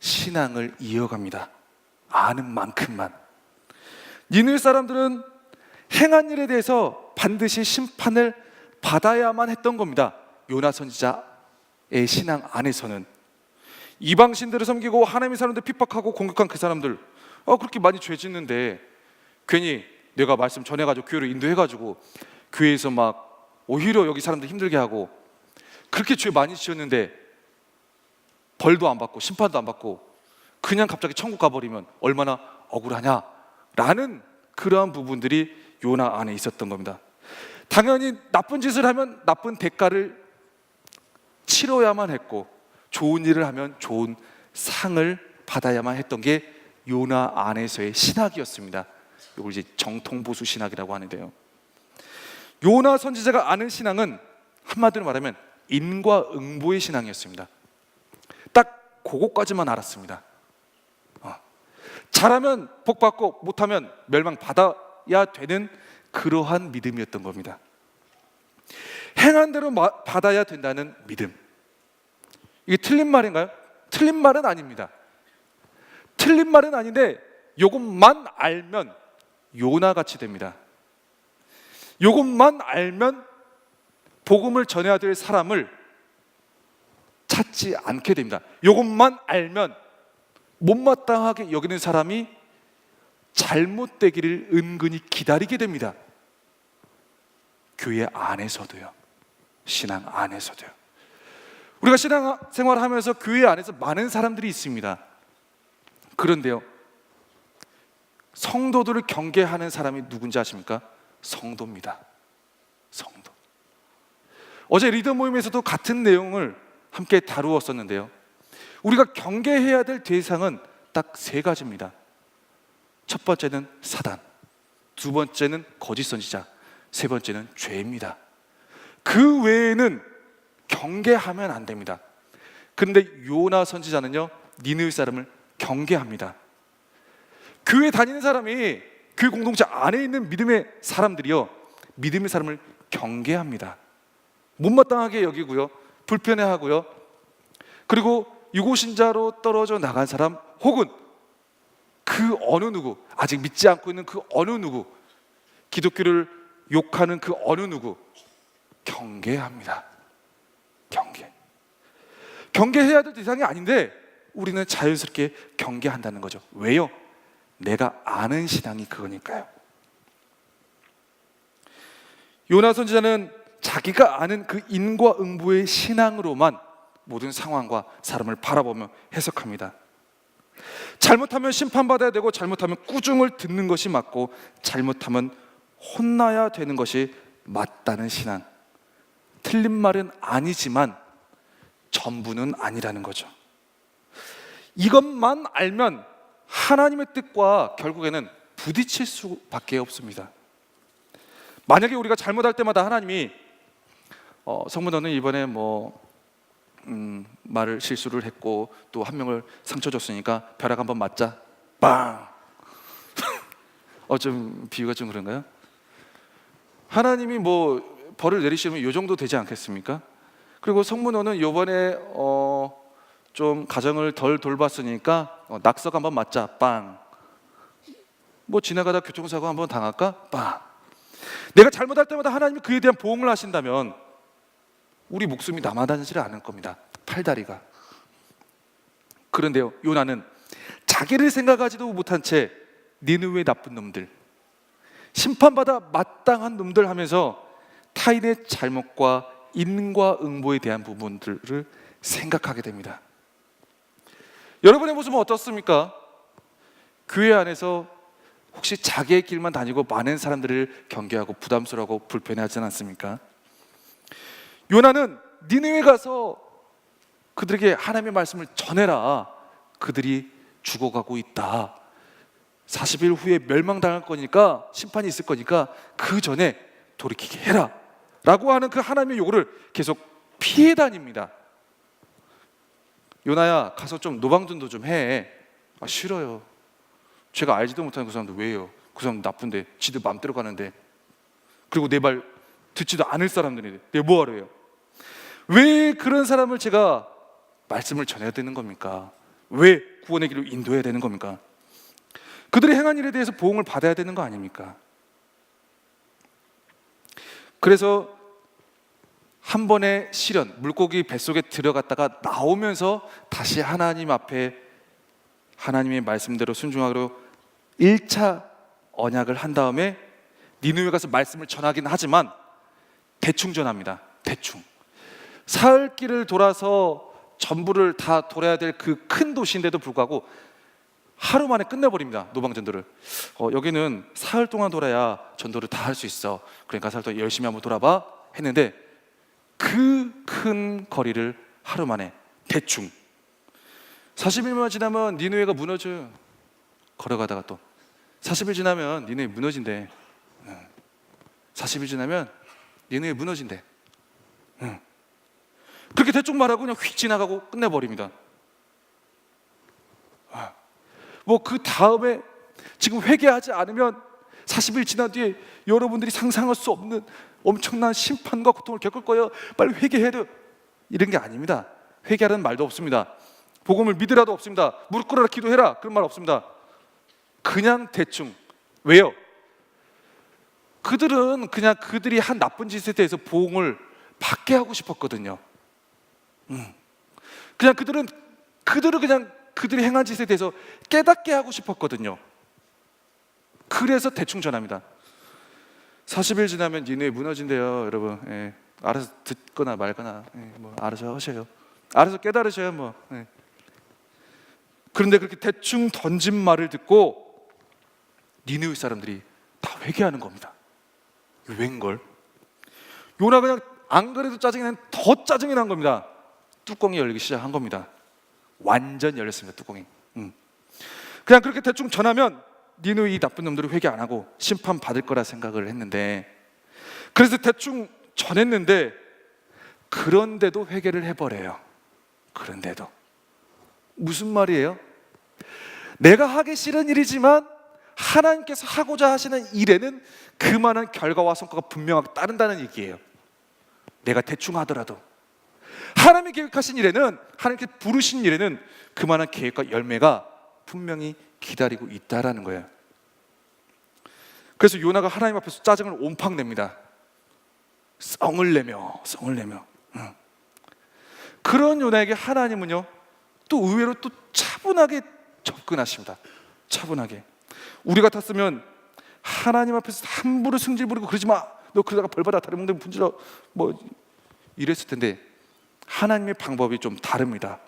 신앙을 이어갑니다. 아는 만큼만. 니느웨 사람들은 행한 일에 대해서 반드시 심판을 받아야만 했던 겁니다. 요나 선지자의 신앙 안에서는 이방신들을 섬기고 하나님의 사람들 핍박하고 공격한 그 사람들, 그렇게 많이 죄 짓는데 괜히 내가 말씀 전해가지고 교회를 인도해가지고 교회에서 막 오히려 여기 사람들 힘들게 하고 그렇게 죄 많이 지었는데 벌도 안 받고 심판도 안 받고 그냥 갑자기 천국 가버리면 얼마나 억울하냐라는 그러한 부분들이 요나 안에 있었던 겁니다. 당연히 나쁜 짓을 하면 나쁜 대가를 치러야만 했고 좋은 일을 하면 좋은 상을 받아야만 했던 게 요나 안에서의 신학이었습니다. 이걸 이제 정통보수 신학이라고 하는데요. 요나 선지자가 아는 신앙은 한마디로 말하면 인과응보의 신앙이었습니다. 딱 그것까지만 알았습니다. 잘하면 복 받고 못하면 멸망 받아야 되는 그러한 믿음이었던 겁니다. 행한 대로 받아야 된다는 믿음. 이게 틀린 말인가요? 틀린 말은 아닙니다. 틀린 말은 아닌데 이것만 알면 요나같이 됩니다. 이것만 알면 복음을 전해야 될 사람을 찾지 않게 됩니다. 이것만 알면 못마땅하게 여기는 사람이 잘못되기를 은근히 기다리게 됩니다. 교회 안에서도요, 신앙 안에서도요. 우리가 신앙생활을 하면서 교회 안에서 많은 사람들이 있습니다. 그런데요, 성도들을 경계하는 사람이 누군지 아십니까? 성도입니다. 성도. 어제 리더 모임에서도 같은 내용을 함께 다루었었는데요, 우리가 경계해야 될 대상은 딱 세 가지입니다. 첫 번째는 사단, 두 번째는 거짓 선지자, 세 번째는 죄입니다. 그 외에는 경계하면 안 됩니다. 그런데 요나 선지자는요, 니느웨 사람을 경계합니다. 교회 다니는 사람이, 그 공동체 안에 있는 믿음의 사람들이요, 믿음의 사람을 경계합니다. 못마땅하게 여기고요, 불편해하고요, 그리고 유고신자로 떨어져 나간 사람, 혹은 그 어느 누구, 아직 믿지 않고 있는 그 어느 누구, 기독교를 욕하는 그 어느 누구, 경계합니다. 경계해야 될 대상이 아닌데 우리는 자연스럽게 경계한다는 거죠. 왜요? 내가 아는 신앙이 그거니까요. 요나 선지자는 자기가 아는 그 인과응보의 신앙으로만 모든 상황과 사람을 바라보며 해석합니다. 잘못하면 심판받아야 되고, 잘못하면 꾸중을 듣는 것이 맞고, 잘못하면 혼나야 되는 것이 맞다는 신앙. 틀린 말은 아니지만 전부는 아니라는 거죠. 이것만 알면 하나님의 뜻과 결국에는 부딪힐 수밖에 없습니다. 만약에 우리가 잘못할 때마다 하나님이 성모 너는 이번에 말을 실수를 했고 또 한 명을 상처 줬으니까 벼락 한번 맞자, 빵. 좀 비유가 좀 그런가요? 하나님이 벌을 내리시면 이 정도 되지 않겠습니까? 그리고 성모 너는 이번에 좀 가정을 덜 돌봤으니까 낙석 한번 맞자, 빵. 지나가다 교통사고 한번 당할까, 빵. 내가 잘못할 때마다 하나님이 그에 대한 보응을 하신다면 우리 목숨이 남아나지를 않을 겁니다. 팔다리가. 그런데요, 요나는 자기를 생각하지도 못한 채 니느웨 나쁜 놈들, 심판받아 마땅한 놈들 하면서 타인의 잘못과 인과응보에 대한 부분들을 생각하게 됩니다. 여러분의 모습은 어떻습니까? 교회 안에서 혹시 자기의 길만 다니고 많은 사람들을 경계하고 부담스러워하고 불편해하지 않습니까? 요나는 니느웨 가서 그들에게 하나님의 말씀을 전해라. 그들이 죽어가고 있다. 40일 후에 멸망당할 거니까, 심판이 있을 거니까 그 전에 돌이키게 해라 라고 하는 그 하나님의 요구를 계속 피해 다닙니다. 요나야, 가서 좀 노방전도 좀 해. 아, 싫어요. 제가 알지도 못하는 그 사람도 왜요? 그 사람 나쁜데, 지들 맘대로 가는데, 그리고 내 말 듣지도 않을 사람들인데 내가 뭐하러 해요? 왜 그런 사람을 제가 말씀을 전해야 되는 겁니까? 왜 구원의 길로 인도해야 되는 겁니까? 그들이 행한 일에 대해서 보응을 받아야 되는 거 아닙니까? 그래서 한 번의 시련, 물고기 뱃속에 들어갔다가 나오면서 다시 하나님 앞에 하나님의 말씀대로 순종하기로 1차 언약을 한 다음에 니느웨 가서 말씀을 전하긴 하지만 대충 전합니다. 대충. 사흘 길을 돌아서 전부를 다 돌아야 될 그 큰 도시인데도 불구하고 하루 만에 끝내버립니다. 노방전도를. 여기는 사흘 동안 돌아야 전도를 다 할 수 있어. 그러니까 사흘 동안 열심히 한번 돌아봐 했는데 그 큰 거리를 하루 만에 대충 40일만 지나면 니느웨가 무너져요. 걸어가다가 또 40일 지나면 니느웨 무너진대. 40일 지나면 니느웨 무너진대. 그렇게 대충 말하고 그냥 휙 지나가고 끝내버립니다. 뭐 그 다음에 지금 회개하지 않으면 40일 지난 뒤에 여러분들이 상상할 수 없는 엄청난 심판과 고통을 겪을 거예요. 빨리 회개해야 돼요. 이런 게 아닙니다. 회개하라는 말도 없습니다. 복음을 믿으라도 없습니다. 무릎 꿇어라 기도해라 그런 말 없습니다. 그냥 대충. 왜요? 그들은 그냥 그들이 한 나쁜 짓에 대해서 보응을 받게 하고 싶었거든요. 그냥 그들은 그냥 그들이 행한 짓에 대해서 깨닫게 하고 싶었거든요. 그래서 대충 전합니다. 40일 지나면 니네 무너진대요, 여러분. 예, 알아서 듣거나 말거나, 뭐 알아서 하셔요. 알아서 깨달으셔요, 뭐. 예. 그런데 그렇게 대충 던진 말을 듣고 니느웨 사람들이 다 회개하는 겁니다. 웬걸? 요나 그냥 안 그래도 짜증이 난 더 짜증이 난 겁니다. 뚜껑이 열리기 시작한 겁니다. 완전 열렸습니다. 뚜껑이. 그냥 그렇게 대충 전하면 니느웨 이 나쁜 놈들이 회개 안 하고 심판 받을 거라 생각을 했는데, 그래서 대충 전했는데 그런데도 회개를 해버려요. 그런데도 무슨 말이에요? 내가 하기 싫은 일이지만 하나님께서 하고자 하시는 일에는 그만한 결과와 성과가 분명하게 따른다는 얘기예요. 내가 대충 하더라도 하나님이 계획하신 일에는, 하나님께서 부르신 일에는 그만한 계획과 열매가 분명히 기다리고 있다라는 거예요. 그래서 요나가 하나님 앞에서 짜증을 온팡 냅니다. 성을 내며. 그런 요나에게 하나님은요 또 의외로 또 차분하게 접근하십니다. 차분하게. 우리 같았으면 하나님 앞에서 함부로 승질 부리고 그러지 마, 너 그러다가 벌받아 다른 몽둥이 분질러, 뭐 이랬을 텐데 하나님의 방법이 좀 다릅니다.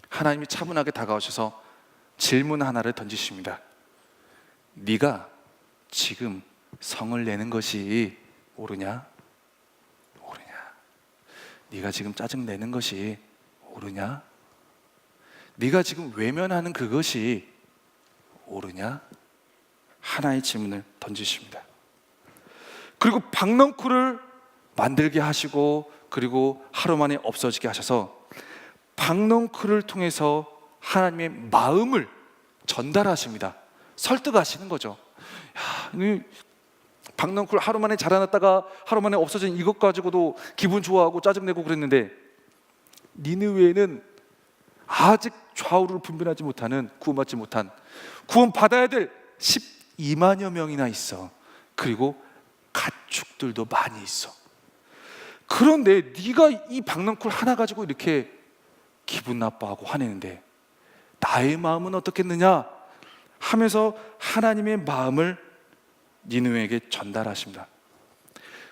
하나님이 차분하게 다가오셔서 질문 하나를 던지십니다. 네가 지금 성을 내는 것이 옳으냐? 네가 지금 짜증 내는 것이 옳으냐? 네가 지금 외면하는 그것이 옳으냐? 하나의 질문을 던지십니다. 그리고 박넝쿨을 만들게 하시고, 그리고 하루 만에 없어지게 하셔서 박넝쿨을 통해서 하나님의 마음을 전달하십니다. 설득하시는 거죠. 야, 박넝쿨 하루 만에 자라났다가 하루 만에 없어진 이것 가지고도 기분 좋아하고 짜증내고 그랬는데, 니느웨에는 아직 좌우를 분별하지 못하는, 구원받지 못한, 구원받아야 될 12만여 명이나 있어. 그리고 가축들도 많이 있어. 그런데 네가 이 박넝쿨 하나 가지고 이렇게 기분 나빠하고 화내는데 나의 마음은 어떻겠느냐 하면서 하나님의 마음을 니느웨에게 전달하십니다.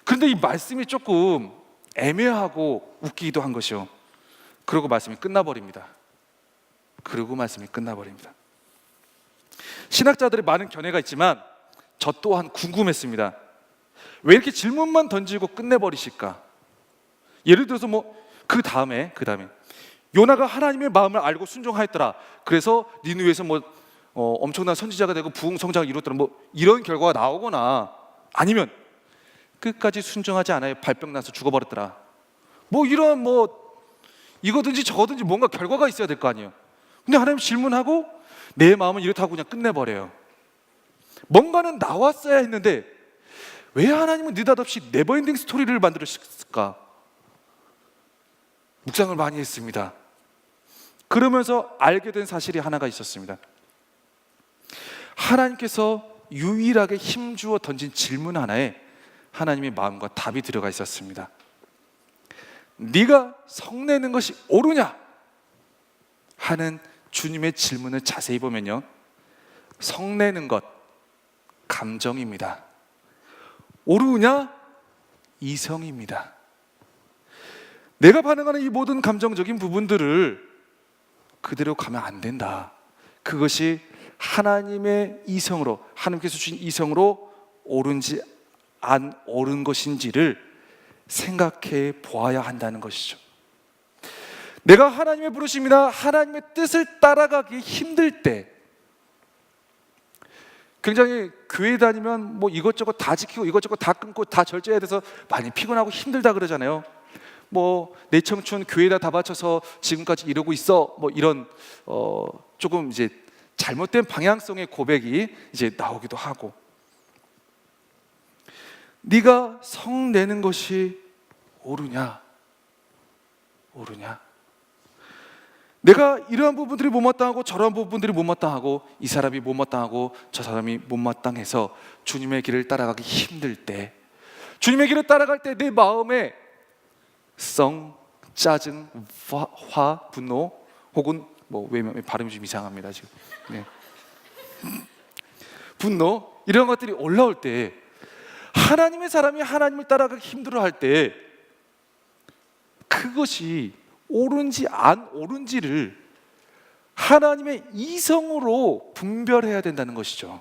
그런데 이 말씀이 조금 애매하고 웃기기도 한 것이요. 그러고 말씀이 끝나버립니다. 신학자들의 많은 견해가 있지만 저 또한 궁금했습니다. 왜 이렇게 질문만 던지고 끝내버리실까? 예를 들어서 그 다음에 요나가 하나님의 마음을 알고 순종하였더라. 그래서 니느웨에서 엄청난 선지자가 되고 부흥 성장을 이뤘더라. 이런 결과가 나오거나, 아니면 끝까지 순종하지 않아요. 발병 나서 죽어버렸더라. 이런 이거든지 저거든지 뭔가 결과가 있어야 될 거 아니에요. 근데 하나님 질문하고 내 마음은 이렇다고 그냥 끝내버려요. 뭔가는 나왔어야 했는데 왜 하나님은 느닷없이 네버엔딩 스토리를 만들었을까? 묵상을 많이 했습니다. 그러면서 알게 된 사실이 하나가 있었습니다. 하나님께서 유일하게 힘주어 던진 질문 하나에 하나님의 마음과 답이 들어가 있었습니다. 네가 성내는 것이 옳으냐? 하는 주님의 질문을 자세히 보면요, 성내는 것, 감정입니다. 옳으냐? 이성입니다. 내가 반응하는 이 모든 감정적인 부분들을 그대로 가면 안 된다. 그것이 하나님의 이성으로, 하나님께서 주신 이성으로 옳은지 안 옳은 것인지를 생각해 보아야 한다는 것이죠. 내가 하나님의 부르심이나 하나님의 뜻을 따라가기 힘들 때, 굉장히 교회 다니면 이것저것 다 지키고 이것저것 다 끊고 다 절제해야 돼서 많이 피곤하고 힘들다 그러잖아요. 내 청춘 교회에다 다 바쳐서 지금까지 이러고 있어, 이런 조금 이제 잘못된 방향성의 고백이 이제 나오기도 하고, 네가 성내는 것이 옳으냐? 내가 이러한 부분들이 못마땅하고 저러한 부분들이 못마땅하고, 이 사람이 못마땅하고 저 사람이 못마땅해서 주님의 길을 따라가기 힘들 때, 주님의 길을 따라갈 때 내 마음에 성, 짜증, 화, 분노, 혹은 왜 발음이 좀 이상합니다 지금. 네. 분노, 이런 것들이 올라올 때, 하나님의 사람이 하나님을 따라가기 힘들어할 때, 그것이 옳은지 안 옳은지를 하나님의 이성으로 분별해야 된다는 것이죠.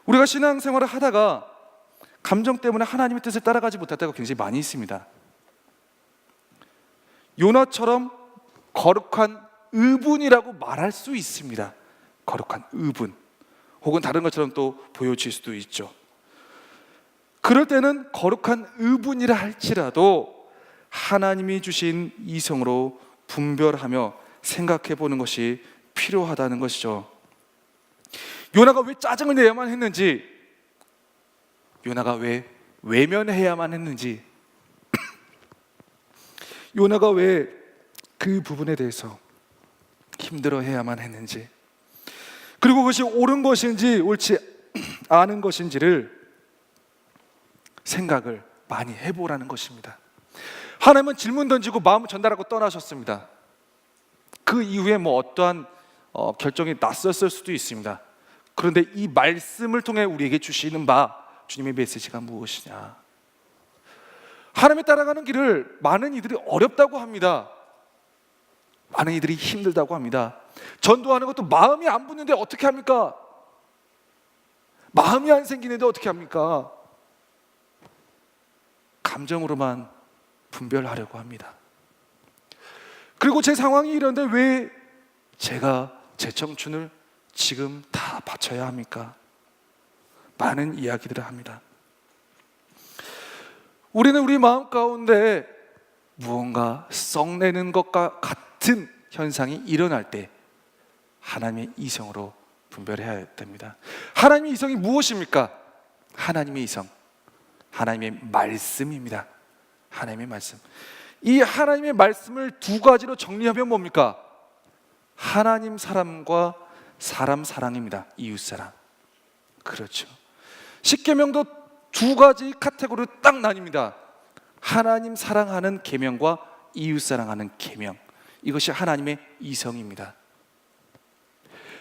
우리가 신앙생활을 하다가 감정 때문에 하나님의 뜻을 따라가지 못할 때가 굉장히 많이 있습니다. 요나처럼 거룩한 의분이라고 말할 수 있습니다. 거룩한 의분, 혹은 다른 것처럼 또 보여질 수도 있죠. 그럴 때는 거룩한 의분이라 할지라도 하나님이 주신 이성으로 분별하며 생각해 보는 것이 필요하다는 것이죠. 요나가 왜 짜증을 내야만 했는지, 요나가 왜 외면해야만 했는지, 요나가 왜 그 부분에 대해서 힘들어해야만 했는지, 그리고 그것이 옳은 것인지 옳지 않은 것인지를 생각을 많이 해보라는 것입니다. 하나님은 질문 던지고 마음을 전달하고 떠나셨습니다. 그 이후에 어떠한 결정이 났었을 수도 있습니다. 그런데 이 말씀을 통해 우리에게 주시는 주님의 메시지가 무엇이냐? 하나님을 따라가는 길을 많은 이들이 어렵다고 합니다. 많은 이들이 힘들다고 합니다. 전도하는 것도 마음이 안 붙는데 어떻게 합니까? 마음이 안 생기는데 어떻게 합니까? 감정으로만 분별하려고 합니다. 그리고 제 상황이 이런데 왜 제가 제 청춘을 지금 다 바쳐야 합니까? 많은 이야기들을 합니다. 우리는 우리 마음 가운데 무언가 썩내는 것과 같은 현상이 일어날 때 하나님의 이성으로 분별해야 됩니다. 하나님의 이성이 무엇입니까? 하나님의 이성, 하나님의 말씀입니다. 하나님의 말씀. 이 하나님의 말씀을 두 가지로 정리하면 뭡니까? 하나님 사람과 사람 사랑입니다. 이웃 사랑. 그렇죠. 십계명도 두 가지 카테고리로 딱 나뉩니다. 하나님 사랑하는 계명과 이웃 사랑하는 계명. 이것이 하나님의 이성입니다.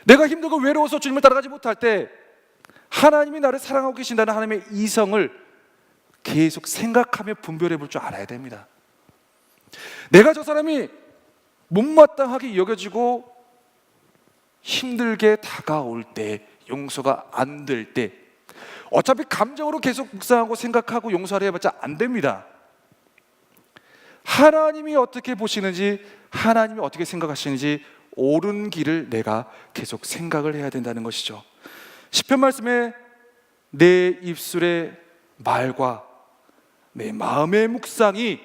내가 힘들고 외로워서 주님을 따라가지 못할 때 하나님이 나를 사랑하고 계신다는 하나님의 이성을 계속 생각하며 분별해 볼 줄 알아야 됩니다. 내가 저 사람이 못마땅하게 여겨지고 힘들게 다가올 때, 용서가 안 될 때, 어차피 감정으로 계속 묵상하고 생각하고 용서를 해봤자 안 됩니다. 하나님이 어떻게 보시는지, 하나님이 어떻게 생각하시는지 옳은 길을 내가 계속 생각을 해야 된다는 것이죠. 시편 말씀에 내 입술의 말과 내 마음의 묵상이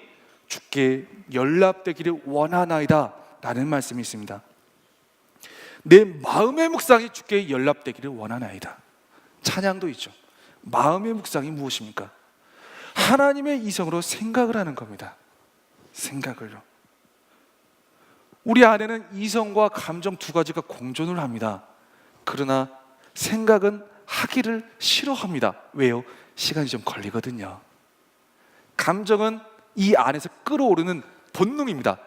주께 연락되기를 원하나이다 라는 말씀이 있습니다. 내 마음의 묵상이 주께 연락되기를 원하나이다. 찬양도 있죠. 마음의 묵상이 무엇입니까? 하나님의 이성으로 생각을 하는 겁니다. 생각을요. 우리 안에는 이성과 감정 두 가지가 공존을 합니다. 그러나 생각은 하기를 싫어합니다. 왜요? 시간이 좀 걸리거든요. 감정은 이 안에서 끌어오르는 본능입니다.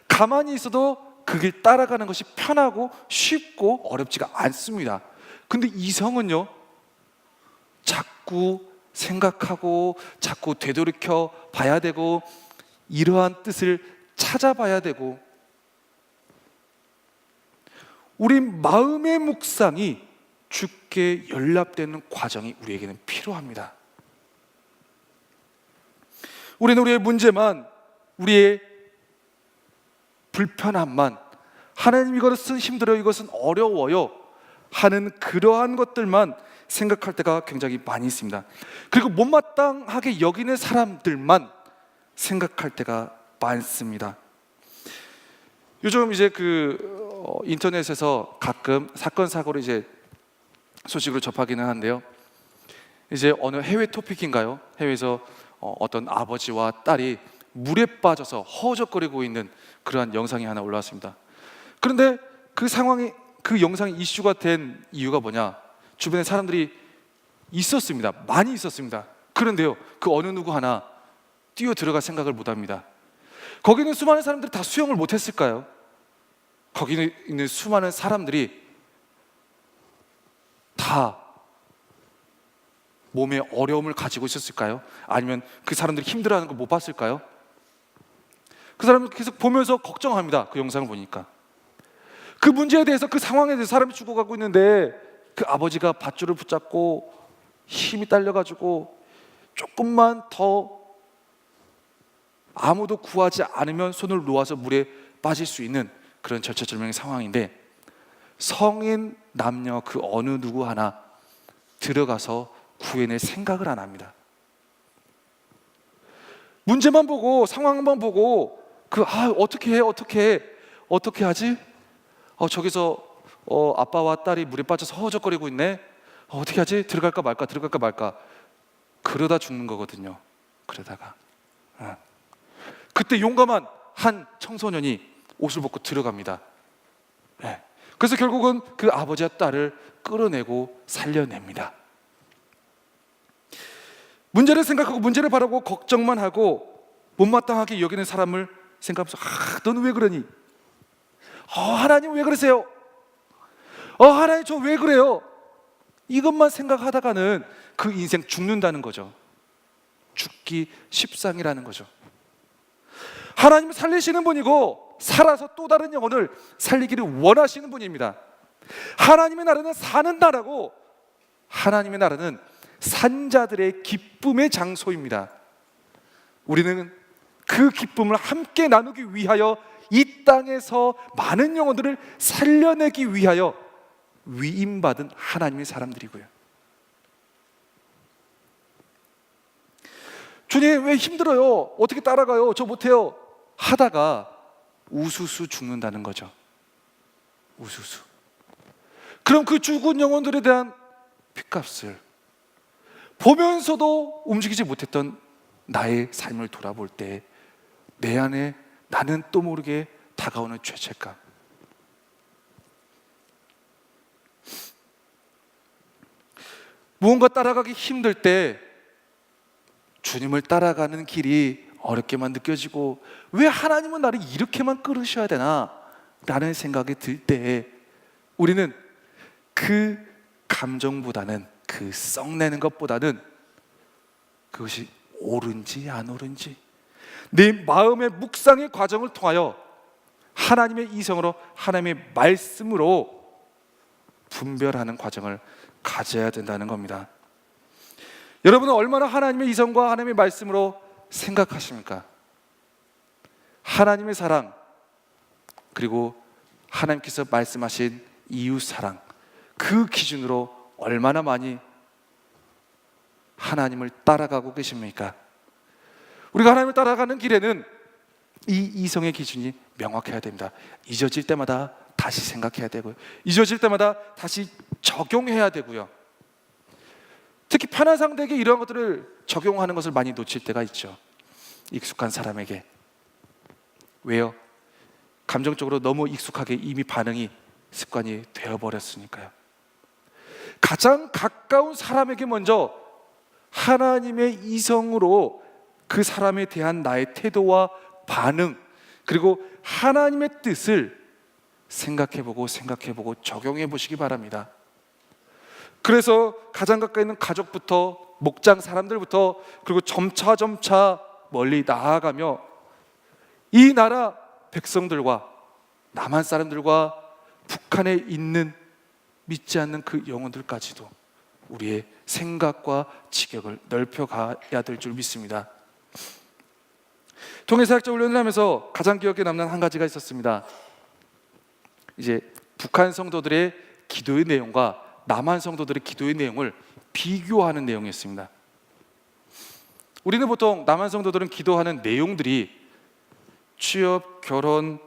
가만히 있어도 그 길 따라가는 것이 편하고 쉽고 어렵지가 않습니다. 근데 이성은요, 자꾸 생각하고 자꾸 되돌이켜 봐야 되고 이러한 뜻을 찾아봐야 되고, 우리 마음의 묵상이 주께 연락되는 과정이 우리에게는 필요합니다. 우리는 우리의 문제만, 우리의 불편함만, 하나님 이것은 힘들어요, 이것은 어려워요 하는 그러한 것들만 생각할 때가 굉장히 많이 있습니다. 그리고 못마땅하게 여기는 사람들만 생각할 때가 많습니다. 요즘 이제 인터넷에서 가끔 사건 사고를 이제 소식으로 접하기는 한데요. 이제 어느 해외 토픽인가요? 해외에서 어떤 아버지와 딸이 물에 빠져서 허우적거리고 있는 그러한 영상이 하나 올라왔습니다. 그런데 그 영상이 이슈가 된 이유가 뭐냐? 주변에 사람들이 있었습니다. 많이 있었습니다. 그런데요, 그 어느 누구 하나 뛰어 들어갈 생각을 못합니다. 거기는 수많은 사람들이 다 수영을 못했을까요? 거기 있는 수많은 사람들이 다 몸에 어려움을 가지고 있었을까요? 아니면 그 사람들이 힘들어하는 걸 못 봤을까요? 그 사람들 계속 보면서 걱정합니다. 그 영상을 보니까 그 문제에 대해서, 그 상황에 대해서 사람이 죽어가고 있는데 그 아버지가 밧줄을 붙잡고 힘이 딸려가지고 조금만 더 아무도 구하지 않으면 손을 놓아서 물에 빠질 수 있는 그런 절체절명의 상황인데, 성인 남녀 그 어느 누구 하나 들어가서 구해낼 생각을 안 합니다. 문제만 보고, 상황만 보고 어떻게 하지? 저기서 아빠와 딸이 물에 빠져서 허우적거리고 있네. 어떻게 하지? 들어갈까 말까 그러다 죽는 거거든요. 그러다가 그때 용감한 한 청소년이 옷을 벗고 들어갑니다. 그래서 결국은 그 아버지와 딸을 끌어내고 살려냅니다. 문제를 생각하고 문제를 바라고 걱정만 하고 못마땅하게 여기는 사람을 생각하면서 너는 왜 그러니? 하나님 왜 그러세요? 하나님 저 왜 그래요? 이것만 생각하다가는 그 인생 죽는다는 거죠. 죽기 십상이라는 거죠. 하나님은 살리시는 분이고 살아서 또 다른 영혼을 살리기를 원하시는 분입니다. 하나님의 나라는 사는 나라고, 하나님의 나라는 산자들의 기쁨의 장소입니다. 우리는 그 기쁨을 함께 나누기 위하여 이 땅에서 많은 영혼들을 살려내기 위하여 위임받은 하나님의 사람들이고요. 주님 왜 힘들어요? 어떻게 따라가요? 저 못해요 하다가 우수수 죽는다는 거죠. 우수수. 그럼 그 죽은 영혼들에 대한 핏값을 보면서도 움직이지 못했던 나의 삶을 돌아볼 때 내 안에 나는 또 모르게 다가오는 죄책감, 무언가 따라가기 힘들 때 주님을 따라가는 길이 어렵게만 느껴지고 왜 하나님은 나를 이렇게만 끌으셔야 되나 라는 생각이 들 때 우리는 그 감정보다는, 그 썩내는 것보다는 그것이 옳은지 안 옳은지 내 마음의 묵상의 과정을 통하여 하나님의 이성으로, 하나님의 말씀으로 분별하는 과정을 가져야 된다는 겁니다. 여러분은 얼마나 하나님의 이성과 하나님의 말씀으로 생각하십니까? 하나님의 사랑, 그리고 하나님께서 말씀하신 이웃 사랑, 그 기준으로 얼마나 많이 하나님을 따라가고 계십니까? 우리가 하나님을 따라가는 길에는 이 이성의 기준이 명확해야 됩니다. 잊어질 때마다 다시 생각해야 되고요, 잊어질 때마다 다시 적용해야 되고요. 특히 편한 상대에게 이러한 것들을 적용하는 것을 많이 놓칠 때가 있죠. 익숙한 사람에게. 왜요? 감정적으로 너무 익숙하게 이미 반응이 습관이 되어버렸으니까요. 가장 가까운 사람에게 먼저 하나님의 이성으로 그 사람에 대한 나의 태도와 반응, 그리고 하나님의 뜻을 생각해보고 적용해 보시기 바랍니다. 그래서 가장 가까이 있는 가족부터, 목장 사람들부터, 그리고 점차 멀리 나아가며 이 나라 백성들과 남한 사람들과 북한에 있는 믿지 않는 그 영혼들까지도 우리의 생각과 지격을 넓혀가야 될 줄 믿습니다. 통일사역자 훈련을 하면서 가장 기억에 남는 한 가지가 있었습니다. 이제 북한 성도들의 기도의 내용과 남한 성도들의 기도의 내용을 비교하는 내용이었습니다. 우리는 보통 남한 성도들은 기도하는 내용들이 취업, 결혼,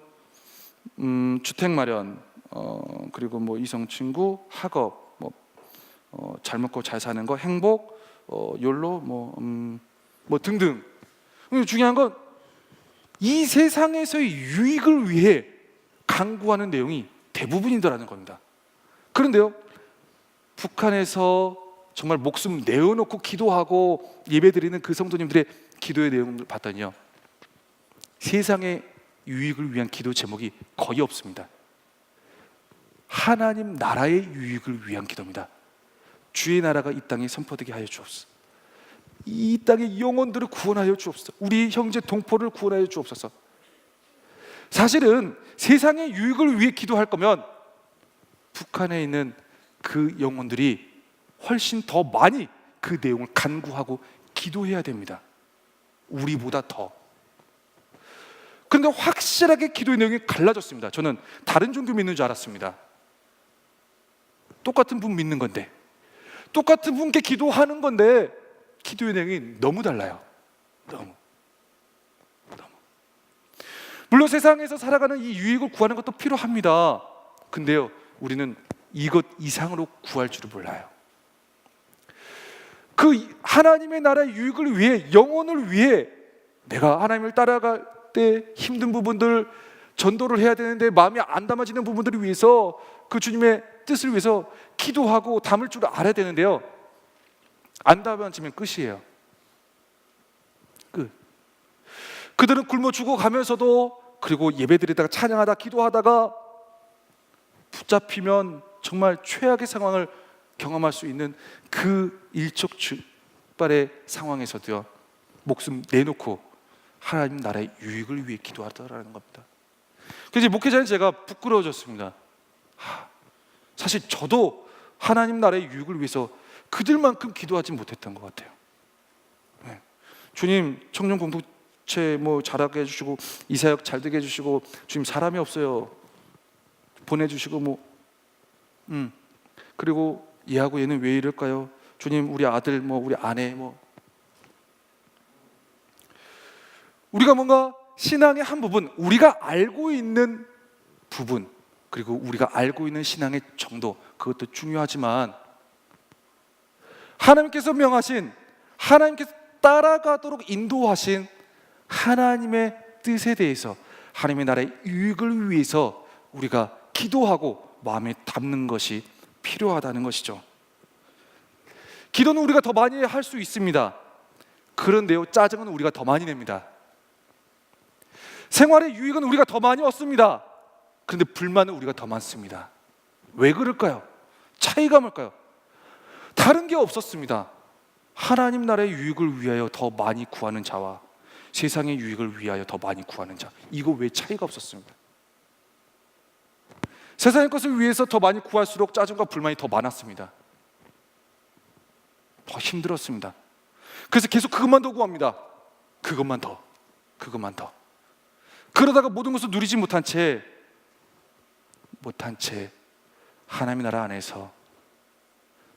주택 마련, 그리고 뭐 이성 친구, 학업, 잘 먹고 잘 사는 거, 행복, 욜로, 뭐 등등. 중요한 건 이 세상에서의 유익을 위해 강구하는 내용이 대부분이더라는 겁니다. 그런데요, 북한에서 정말 목숨 내어놓고 기도하고 예배드리는 그 성도님들의 기도의 내용을 봤더니요, 세상의 유익을 위한 기도 제목이 거의 없습니다. 하나님 나라의 유익을 위한 기도입니다. 주의 나라가 이 땅에 선포되게 하여 주옵소서. 이 땅의 영혼들을 구원하여 주옵소서. 우리 형제 동포를 구원하여 주옵소서. 사실은 세상의 유익을 위해 기도할 거면 북한에 있는 그 영혼들이 훨씬 더 많이 그 내용을 간구하고 기도해야 됩니다. 우리보다 더. 그런데 확실하게 기도의 내용이 갈라졌습니다. 저는 다른 종교 믿는 줄 알았습니다. 똑같은 분 믿는 건데, 똑같은 분께 기도하는 건데 기도의 내용이 너무 달라요. 너무. 물론 세상에서 살아가는 이 유익을 구하는 것도 필요합니다. 근데요, 우리는 이것 이상으로 구할 줄을 몰라요. 그 하나님의 나라의 유익을 위해, 영혼을 위해 내가 하나님을 따라갈 때 힘든 부분들, 전도를 해야 되는데 마음이 안 담아지는 부분들을 위해서, 그 주님의 뜻을 위해서 기도하고 담을 줄 알아야 되는데요, 안 담아지면 끝이에요. 끝. 그들은 굶어 죽어가면서도, 그리고 예배드리다가 찬양하다 기도하다가 붙잡히면 정말 최악의 상황을 경험할 수 있는 그 일촉즉발의 상황에서도요, 목숨 내놓고 하나님 나라의 유익을 위해 기도하더라는 겁니다. 그래서 목회자인 제가 부끄러워졌습니다. 사실 저도 하나님 나라의 유익을 위해서 그들만큼 기도하지 못했던 것 같아요. 네. 주님 청년 공동체 잘하게 해주시고, 이사역 잘 되게 해주시고, 주님 사람이 없어요 보내주시고, 그리고 얘하고 얘는 왜 이럴까요? 주님 우리 아들 우리 아내 우리가 뭔가 신앙의 한 부분, 우리가 알고 있는 부분, 그리고 우리가 알고 있는 신앙의 정도, 그것도 중요하지만 하나님께서 명하신, 하나님께서 따라가도록 인도하신 하나님의 뜻에 대해서, 하나님의 나라의 유익을 위해서 우리가 기도하고 마음에 담는 것이 필요하다는 것이죠. 기도는 우리가 더 많이 할 수 있습니다. 그런데요, 짜증은 우리가 더 많이 냅니다. 생활의 유익은 우리가 더 많이 얻습니다. 그런데 불만은 우리가 더 많습니다. 왜 그럴까요? 차이가 뭘까요? 다른 게 없었습니다. 하나님 나라의 유익을 위하여 더 많이 구하는 자와 세상의 유익을 위하여 더 많이 구하는 자, 이거 왜 차이가 없었습니다. 세상의 것을 위해서 더 많이 구할수록 짜증과 불만이 더 많았습니다. 더 힘들었습니다. 그래서 계속 그것만 더 구합니다. 그것만 더. 그러다가 모든 것을 누리지 못한 채 하나님의 나라 안에서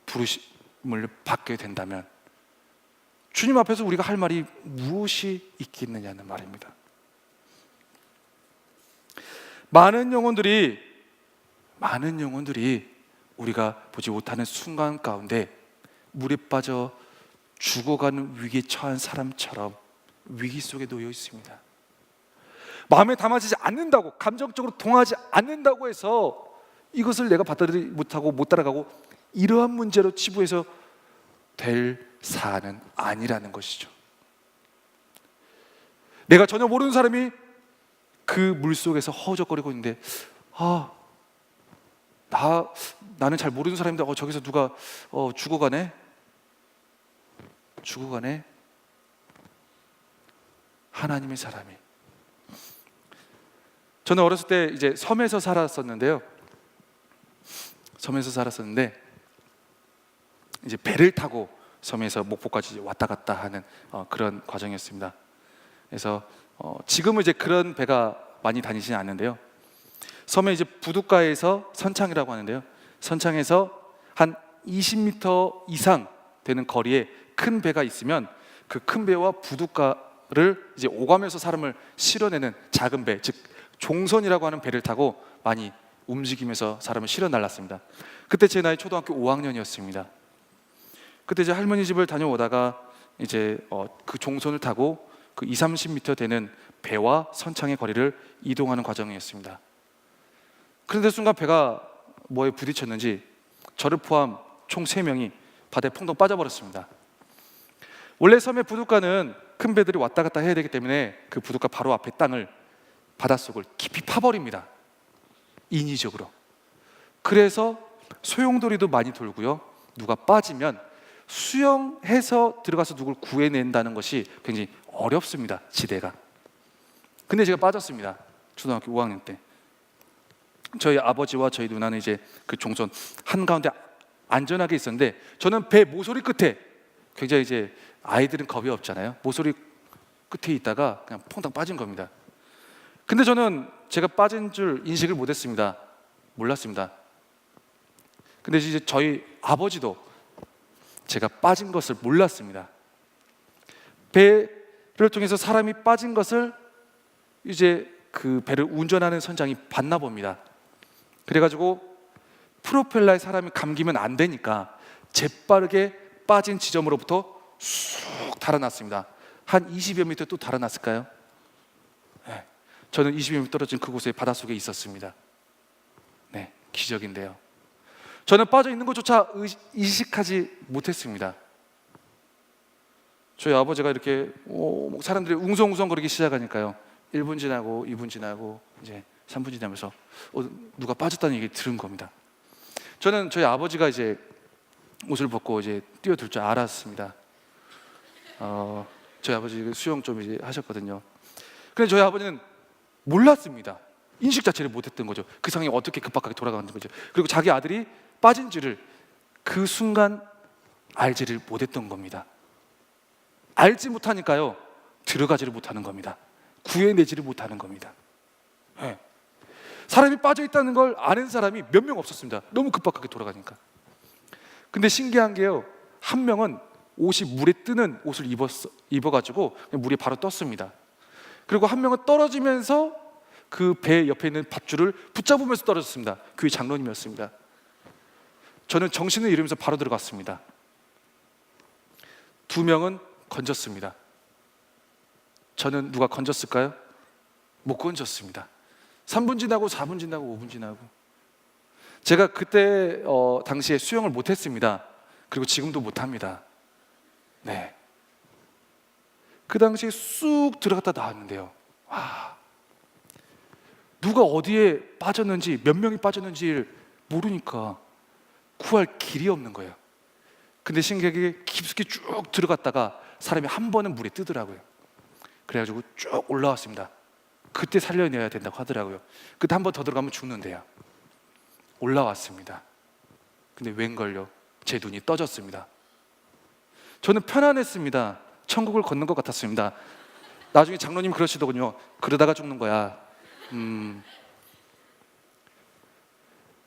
부르심을 받게 된다면 주님 앞에서 우리가 할 말이 무엇이 있겠느냐는 말입니다. 많은 영혼들이 우리가 보지 못하는 순간 가운데 물에 빠져 죽어가는 위기에 처한 사람처럼 위기 속에 놓여 있습니다. 마음에 담아지지 않는다고, 감정적으로 동하지 않는다고 해서 이것을 내가 받아들이지 못하고 못 따라가고 이러한 문제로 치부해서 될 사안은 아니라는 것이죠. 내가 전혀 모르는 사람이 그 물속에서 허우적거리고 있는데 나는 잘 모르는 사람인데 저기서 누가 죽어가네. 하나님의 사람이. 저는 어렸을 때 이제 섬에서 살았었는데 이제 배를 타고 섬에서 목포까지 왔다 갔다 하는 그런 과정이었습니다. 그래서 지금은 이제 그런 배가 많이 다니지는 않는데요. 섬에 이제 부둣가에서 선창이라고 하는데요. 선창에서 한 20m 이상 되는 거리에 큰 배가 있으면 그 큰 배와 부둣가를 이제 오가면서 사람을 실어내는 작은 배, 즉 종선이라고 하는 배를 타고 많이 움직이면서 사람을 실어 날랐습니다. 그때 제 나이 초등학교 5학년이었습니다. 그때 이제 할머니 집을 다녀오다가 이제 그 종선을 타고 그 20-30m 되는 배와 선창의 거리를 이동하는 과정이었습니다. 그런데 순간 배가 뭐에 부딪혔는지 저를 포함 총 3명이 바다에 퐁덩 빠져버렸습니다. 원래 섬의 부둣가는 큰 배들이 왔다 갔다 해야 되기 때문에 그 부둣가 바로 앞에 땅을 바닷속을 깊이 파버립니다. 인위적으로. 그래서 소용돌이도 많이 돌고요. 누가 빠지면 수영해서 들어가서 누굴 구해낸다는 것이 굉장히 어렵습니다. 지대가. 근데 제가 빠졌습니다. 초등학교 5학년 때. 저희 아버지와 저희 누나는 이제 그 종선 한가운데 안전하게 있었는데 저는 배 모서리 끝에, 굉장히 이제 아이들은 겁이 없잖아요. 모서리 끝에 있다가 그냥 퐁당 빠진 겁니다. 근데 저는 제가 빠진 줄 인식을 못했습니다. 몰랐습니다. 근데 이제 저희 아버지도 제가 빠진 것을 몰랐습니다. 배를 통해서 사람이 빠진 것을 이제 그 배를 운전하는 선장이 봤나 봅니다. 그래가지고 프로펠러에 사람이 감기면 안 되니까 재빠르게 빠진 지점으로부터 쑥 달아났습니다. 한 20여 미터 또 달아났을까요? 네. 저는 20여 미터 떨어진 그곳에 바닷속에 있었습니다. 네, 기적인데요. 저는 빠져 있는 것조차 의식하지 못했습니다. 저희 아버지가 이렇게 사람들이 웅성웅성거리기 시작하니까요. 1분 지나고 2분 지나고 이제 3분 지나면서 누가 빠졌다는 얘기 들은 겁니다. 저는 저희 아버지가 이제 옷을 벗고 이제 뛰어들 줄 알았습니다. 저희 아버지 수영 좀 이제 하셨거든요. 근데 저희 아버지는 몰랐습니다. 인식 자체를 못했던 거죠. 그 상황이 어떻게 급박하게 돌아가는 거죠. 그리고 자기 아들이 빠진지를 그 순간 알지를 못했던 겁니다. 알지 못하니까요, 들어가지를 못하는 겁니다. 구해내지를 못하는 겁니다. 네. 사람이 빠져 있다는 걸 아는 사람이 몇 명 없었습니다. 너무 급박하게 돌아가니까. 근데 신기한 게요, 한 명은 옷이 물에 뜨는 옷을 입어가지고 물에 바로 떴습니다. 그리고 한 명은 떨어지면서 그 배 옆에 있는 밧줄을 붙잡으면서 떨어졌습니다. 교회 장로님이었습니다. 저는 정신을 잃으면서 바로 들어갔습니다. 2명은 건졌습니다. 저는 누가 건졌을까요? 못 건졌습니다. 3분 지나고 4분 지나고 5분 지나고. 제가 그때 당시에 수영을 못했습니다. 그리고 지금도 못합니다. 네. 그 당시에 쑥 들어갔다 나왔는데요, 와, 누가 어디에 빠졌는지, 몇 명이 빠졌는지 모르니까 구할 길이 없는 거예요. 근데 신기하게 깊숙이 쭉 들어갔다가 사람이 한 번은 물에 뜨더라고요. 그래가지고 쭉 올라왔습니다. 그때 살려내야 된다고 하더라고요. 그때 한 번 더 들어가면 죽는데요. 올라왔습니다. 근데 웬걸요, 제 눈이 떠졌습니다. 저는 편안했습니다. 천국을 걷는 것 같았습니다. 나중에 장로님 그러시더군요. 그러다가 죽는 거야.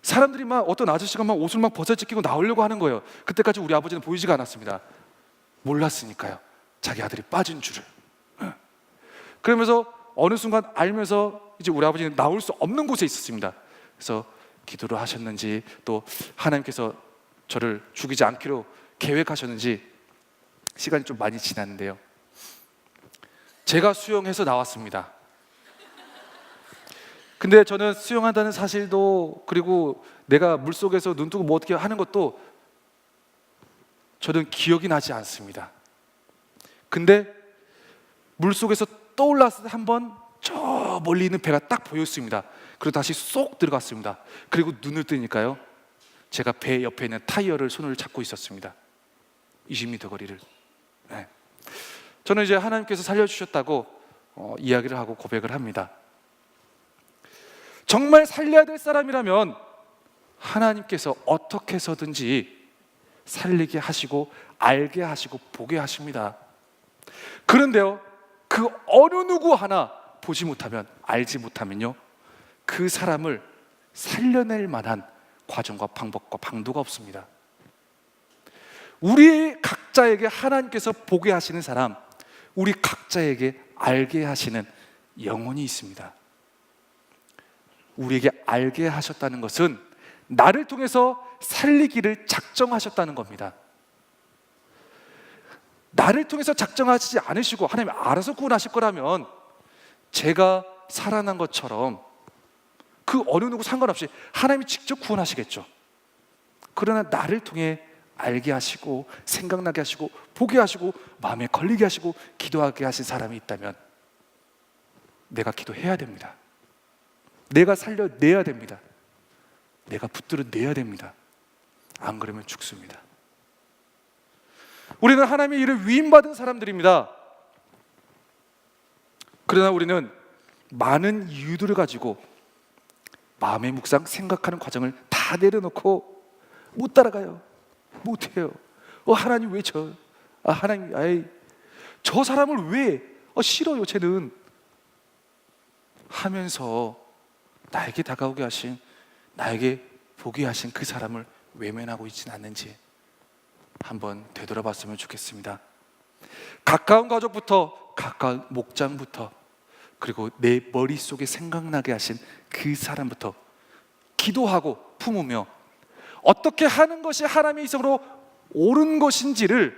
사람들이 막 어떤 아저씨가 막 옷을 막 벗어찢기고 나오려고 하는 거예요. 그때까지 우리 아버지는 보이지가 않았습니다. 몰랐으니까요. 자기 아들이 빠진 줄을. 그러면서 어느 순간 알면서 이제 우리 아버지는 나올 수 없는 곳에 있었습니다. 그래서 기도를 하셨는지 또 하나님께서 저를 죽이지 않기로 계획하셨는지 시간이 좀 많이 지났는데요. 제가 수영해서 나왔습니다. 근데 저는 수영한다는 사실도, 그리고 내가 물속에서 눈 뜨고 뭐 어떻게 하는 것도 저는 기억이 나지 않습니다. 근데 물속에서 떠올랐을 때 한번 저 멀리 있는 배가 딱 보였습니다. 그리고 다시 쏙 들어갔습니다. 그리고 눈을 뜨니까요, 제가 배 옆에 있는 타이어를 손을 잡고 있었습니다. 20m 거리를. 네. 저는 이제 하나님께서 살려주셨다고 이야기를 하고 고백을 합니다. 정말 살려야 될 사람이라면 하나님께서 어떻게 해서든지 살리게 하시고 알게 하시고 보게 하십니다. 그런데요, 그 어느 누구 하나 보지 못하면, 알지 못하면요, 그 사람을 살려낼 만한 과정과 방법과 방도가 없습니다. 우리 각자에게 하나님께서 보게 하시는 사람, 우리 각자에게 알게 하시는 영혼이 있습니다. 우리에게 알게 하셨다는 것은 나를 통해서 살리기를 작정하셨다는 겁니다. 나를 통해서 작정하시지 않으시고 하나님 알아서 구원하실 거라면 제가 살아난 것처럼 그 어느 누구 상관없이 하나님이 직접 구원하시겠죠. 그러나 나를 통해 알게 하시고 생각나게 하시고 보게 하시고 마음에 걸리게 하시고 기도하게 하신 사람이 있다면 내가 기도해야 됩니다. 내가 살려내야 됩니다. 내가 붙들어내야 됩니다. 안 그러면 죽습니다. 우리는 하나님의 일을 위임받은 사람들입니다. 그러나 우리는 많은 이유들을 가지고 마음의 묵상, 생각하는 과정을 다 내려놓고 못 따라가요. 못해요. 하나님 왜 하나님, 저 사람을 왜 싫어요 쟤는 하면서 나에게 다가오게 하신, 나에게 보게 하신 그 사람을 외면하고 있지는 않는지 한번 되돌아봤으면 좋겠습니다. 가까운 가족부터, 가까운 목장부터, 그리고 내 머릿속에 생각나게 하신 그 사람부터 기도하고 품으며 어떻게 하는 것이 하나님의 이성으로 옳은 것인지를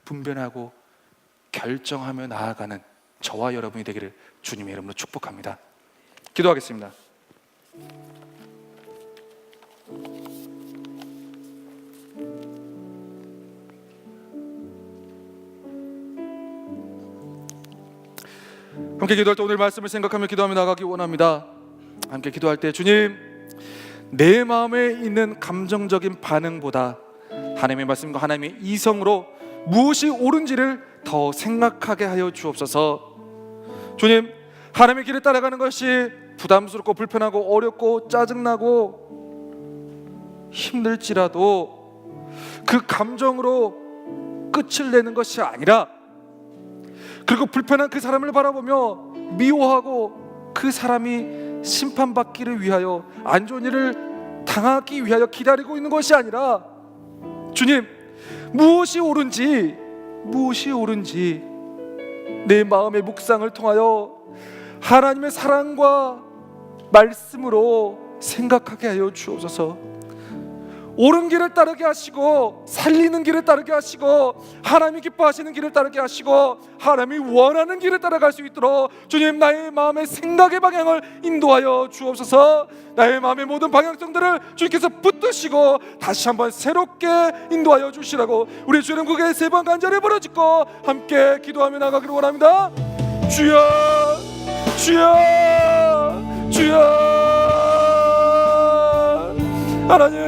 분별하고 결정하며 나아가는 저와 여러분이 되기를 주님의 이름으로 축복합니다. 기도하겠습니다. 함께 기도할 때 오늘 말씀을 생각하며 기도하며 나가기 원합니다. 함께 기도할 때 주님, 내 마음에 있는 감정적인 반응보다 하나님의 말씀과 하나님의 이성으로 무엇이 옳은지를 더 생각하게 하여 주옵소서. 주님, 하나님의 길을 따라가는 것이 부담스럽고 불편하고 어렵고 짜증나고 힘들지라도 그 감정으로 끝을 내는 것이 아니라, 그리고 불편한 그 사람을 바라보며 미워하고 그 사람이 심판받기를 위하여 안 좋은 일을 당하기 위하여 기다리고 있는 것이 아니라, 주님, 무엇이 옳은지 내 마음의 묵상을 통하여 하나님의 사랑과 말씀으로 생각하게 하여 주옵소서. 옳은 길을 따르게 하시고 살리는 길을 따르게 하시고 하나님이 기뻐하시는 길을 따르게 하시고 하나님이 원하는 길을 따라갈 수 있도록 주님, 나의 마음의 생각의 방향을 인도하여 주옵소서. 나의 마음의 모든 방향성들을 주님께서 붙드시고 다시 한번 새롭게 인도하여 주시라고 우리 주님 국에 3번 간절히 부르짖고 함께 기도하며 나가기를 원합니다. 주여, 주여, 주여. 하나님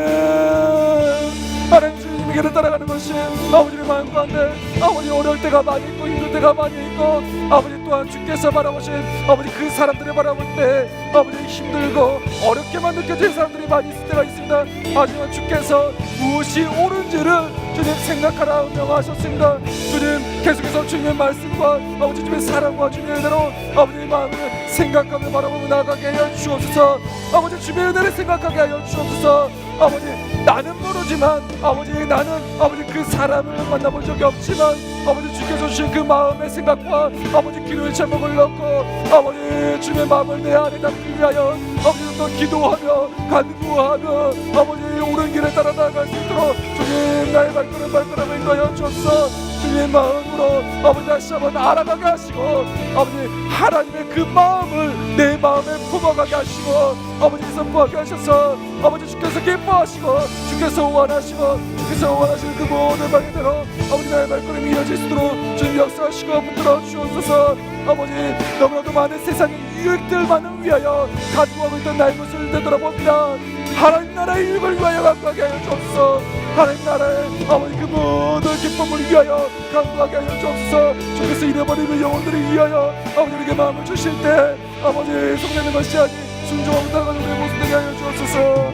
주님의 길을 따라가는 것이 아버지의 마음 가운데 아버지 어려울 때가 많이 있고 힘들 때가 많이 있고, 아버지 또한 주께서 바라보신 아버지 그 사람들을 바라볼 때 아버지 힘들고 어렵게만 느껴지는 사람들이 많이 있을 때가 있습니다. 하지만 주께서 무엇이 옳은지를 주님 생각하라 명하셨습니다. 주님 계속해서 주님의 말씀과 아버지 주님의 사랑과 주님의 은혜로 아버지의 마음을 생각하며 바라보며 나아가게 하여 주옵소서. 아버지 주님의 은혜를 생각하게 하여 주옵소서. 아버지 나는 모르지만 아버지 나는 아버지 그 사람을 만나본 적이 없지만 아버지 주께서 주신 그 마음의 생각과 아버지 기도의 제목을 넣고 아버지 주님의 마음을 내 안에 담기 위하여 아버지 또 기도하며 간구하며 아버지 옳은 길에 따라 나아갈 수 있도록 주님 나의 발걸음을 인도하여 주옵소서. 주님의 마음으로 아버지 다시 한번 알아가게 하시고 아버지 하나님의 그 마음을 내 마음에 품어가게 하시고 아버지 선포하게 하셔서 아버지 주께서 기뻐하시고 주께서 원하시고 주께서 원하시는 그 모든 방향대로 아버지 나의 발걸음이 이어질 수 있도록 주님 역사하시고 붙들어 주옵소서. 아버지 너무나도 많은 세상의 유익들만을 위하여 간구하고 있던 나의 모습을 되돌아봅니다. 하나님 나라의 유익을 위하여 간구하게 하여 주옵소서. 하나님 나라의 아버지 그 모든 기쁨을 위하여 간구하게 하여 주옵소서. 주께서 잃어버리는 영혼들을 위하여 아버지 우리에게 마음을 주실 때 아버지 속내는 것이 아닌 순종하고 따라가는 우리의 모습 되게 하여 주옵소서.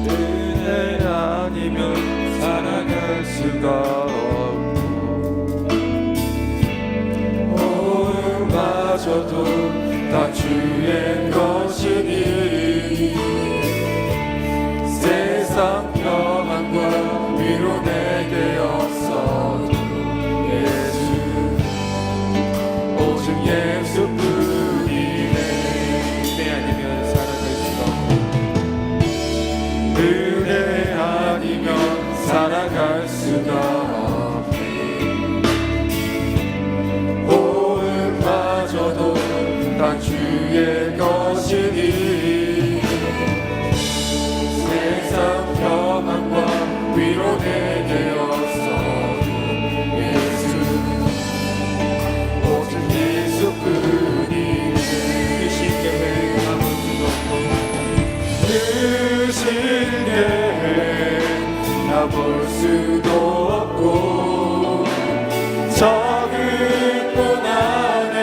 은혜 아니면 살아갈 수가 없고 오늘마저도 다 주의 것이니 세상 평안과 위로 내게 없어도 예수 오직 예수뿐이네. 은혜 아니면 살아갈 수가 없고 은혜 아니면 살아갈 수가 없네. 오늘마저도 다 주의 것이니 세상 평안과 위로 내게 없어도 예수 오직 예수뿐이네. 크신 계획 아무 크신 계획 나볼 수도 없고 적은 문 안에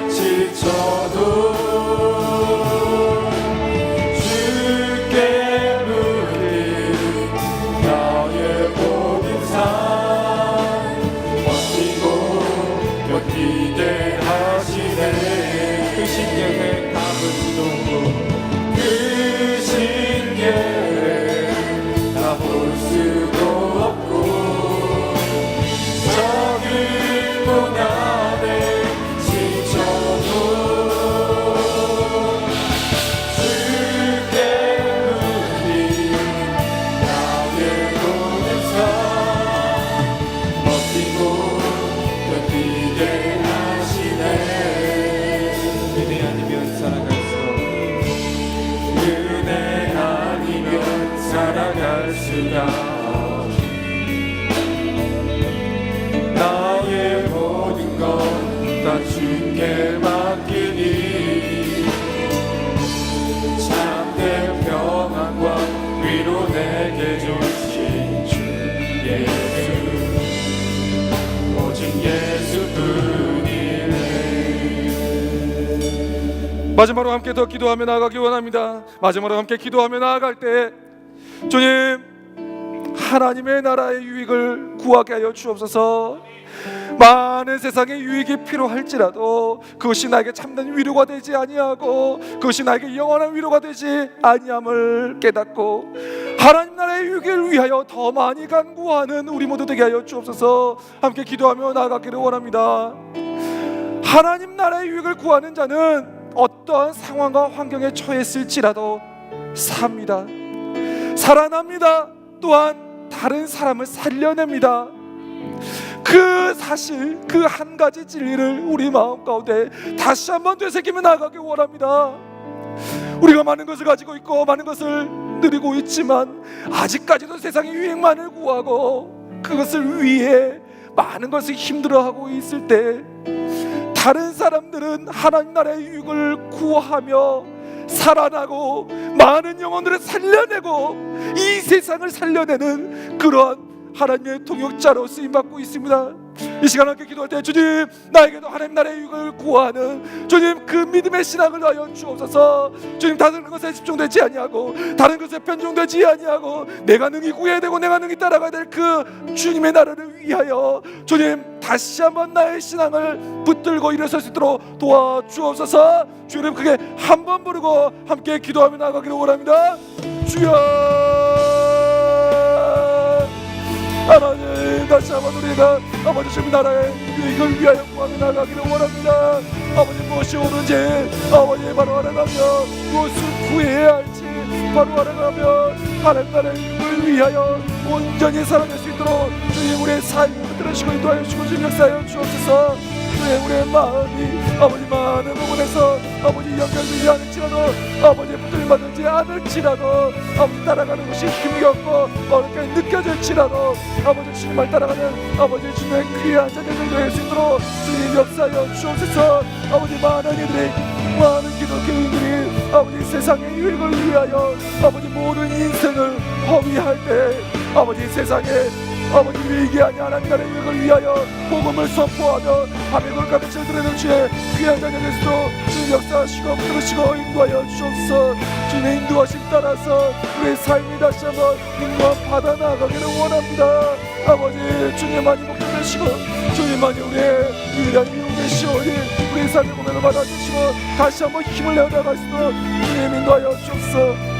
지쳐도 주께 물린 나의 모든 삶 버티게 하시네. 크신 계획 담을 수도 없고 크신 계획 나볼 수도 없고 적은 문 안에 지쳐도 주께 물린 나의 모든 삶 버티게 하시네. 은혜 아니면 살아갈 수 없네. 은혜 아니면 살아갈 수가 없네. 나의 모든 것 다 주께 맡기니 참된 평안과 위로 내게 주신 주 예수 오직 예수뿐이네. 마지막으로 함께 더 기도하며 나아가기 원합니다. 마지막으로 함께 기도하며 나아갈 때 주님 하나님의 나라의 유익을 구하게 하여 주옵소서. 많은 세상의 유익이 필요할지라도 그것이 나에게 참된 위로가 되지 아니하고 그것이 나에게 영원한 위로가 되지 아니함을 깨닫고 하나님 나라의 유익을 위하여 더 많이 간구하는 우리 모두 되게 하여 주옵소서. 함께 기도하며 나아가기를 원합니다. 하나님 나라의 유익을 구하는 자는 어떠한 상황과 환경에 처했을지라도 삽니다. 살아납니다. 또한 다른 사람을 살려냅니다. 그 사실 그 한 가지 진리를 우리 마음 가운데 다시 한번 되새기며 나아가기 원합니다. 우리가 많은 것을 가지고 있고 많은 것을 누리고 있지만 아직까지도 세상의 유익만을 구하고 그것을 위해 많은 것을 힘들어하고 있을 때 다른 사람들은 하나님 나라의 유익을 구하며 살아나고 많은 영혼들을 살려내고 이 세상을 살려내는 그러한 하나님의 통역자로 쓰임받고 있습니다. 이 시간 함께 기도할 때 주님, 나에게도 하나님 나라의 유익을 구하는 주님 그 믿음의 신앙을 하여 주옵소서. 주님, 다른 것에 집중되지 아니하고 다른 것에 편중되지 아니하고 내가 능히 구해야 되고 내가 능히 따라가야 될 그 주님의 나라를 위하여 주님 다시 한번 나의 신앙을 붙들고 일어설 수 있도록 도와주옵소서. 주님, 크게 한 번 부르고 함께 기도하며 나가기를 원합니다. 주여, 하나님, 다시 한번 우리가 아버지 주님 나라의 유익을 위하여 구하며 나가기를 원합니다. 아버지, 무엇이 옳은지 아버지 바로 알아가며 무엇을 구해야 할지 바로 알아가며 하나님 나라의 유익을 위하여 온전히 살아낼 수 있도록 주님 우리의 삶을 들으시고 인도하여 주시고 주님 역사하여 주옵소서. 주님, 우리의 마음이 아버지 많은 부분에서 아버지 연결되지 않을지라도 아버지 붙들림 받지 않을지라도 아버지 따라가는 것이 힘겹고 어렵게 느껴질지라도 아버지 주님을 따라가는 아버지 주님의 귀한 자녀들 될 수 있도록 주님 역사하여 주옵소서. 아버지, 많은 이들이 많은 기독교인들이 아버지 세상의 유익을 위하여 아버지 모든 인생을 허위할 때 아버지 세상에 아버지 유익이 아니야 하나님 나라의 유익을 위하여 복음을 선포하며 밤에 돌과 빛을 드러내는 주의 귀한 자녀 예수도 주님 역사하시고 붙들으시고 인도하여 주옵소서. 주님의 인도하심 따라서 우리의 삶이 다시 한번 인도함 받아 나가기를 원합니다. 아버지, 주님만이 목표 되시고 주님만이 우리의 유일한 이유 되시오니 우리의 삶의 고백을 받아주시고 다시 한번 힘을 내어 나갈 수 있도록 주님 인도하여 주옵소서.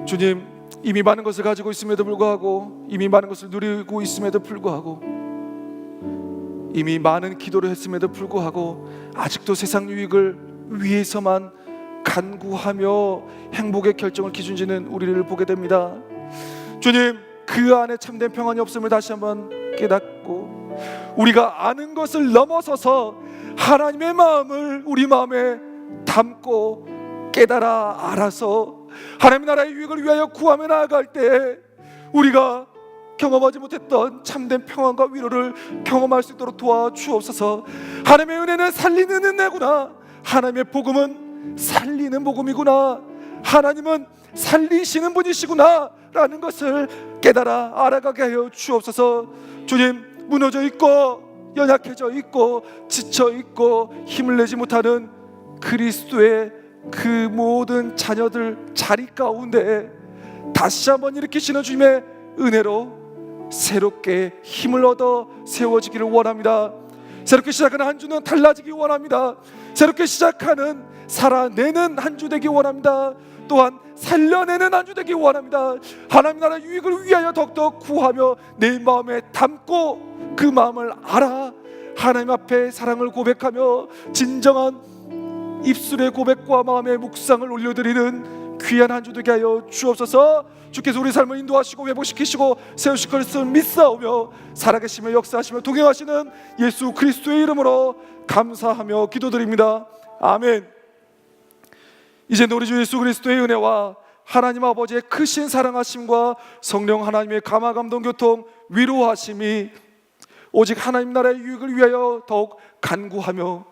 주님, 이미 많은 것을 가지고 있음에도 불구하고 이미 많은 것을 누리고 있음에도 불구하고 이미 많은 기도를 했음에도 불구하고 아직도 세상 유익을 위해서만 간구하며 행복의 결정을 기준짓는 우리를 보게 됩니다. 주님, 그 안에 참된 평안이 없음을 다시 한번 깨닫고 우리가 아는 것을 넘어서서 하나님의 마음을 우리 마음에 담고 깨달아 알아서 하나님 나라의 유익을 위하여 구하며 나아갈 때 우리가 경험하지 못했던 참된 평안과 위로를 경험할 수 있도록 도와주옵소서. 하나님의 은혜는 살리는 은혜구나. 하나님의 복음은 살리는 복음이구나. 하나님은 살리시는 분이시구나 라는 것을 깨달아 알아가게 하여 주옵소서. 주님, 무너져 있고 연약해져 있고 지쳐 있고 힘을 내지 못하는 그리스도의 그 모든 자녀들 자리 가운데 다시 한번 일으키시는 주님의 은혜로 새롭게 힘을 얻어 세워지기를 원합니다. 새롭게 시작하는 한 주는 달라지기 원합니다. 새롭게 시작하는 살아내는 한 주 되기 원합니다. 또한 살려내는 한 주 되기 원합니다. 하나님 나라 유익을 위하여 더욱더 구하며 내 마음에 담고 그 마음을 알아 하나님 앞에 사랑을 고백하며 진정한 입술의 고백과 마음의 묵상을 올려드리는 귀한 한 주 되게 하여 주옵소서. 주께서 우리 삶을 인도하시고 회복시키시고 세우실 것을 믿사오며 살아계시며 역사하시며 동행하시는 예수 그리스도의 이름으로 감사하며 기도드립니다. 아멘. 이제 우리 주 예수 그리스도의 은혜와 하나님 아버지의 크신 사랑하심과 성령 하나님의 감화 감동 교통 위로하심이 오직 하나님 나라의 유익을 위하여 더욱 간구하며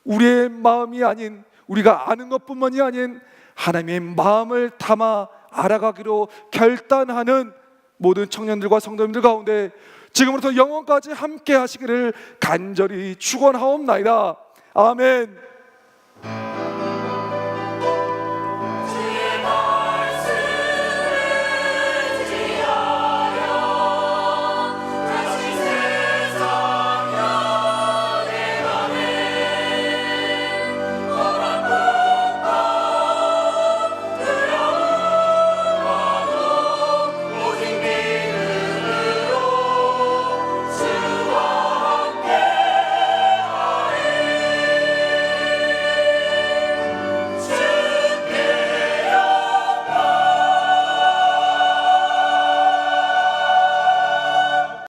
우리의 마음이 아닌 우리가 아는 것뿐만이 아닌 하나님의 마음을 담아 알아가기로 결단하는 모든 청년들과 성도님들 가운데 지금부터 영원까지 함께 하시기를 간절히 축원하옵나이다. 아멘.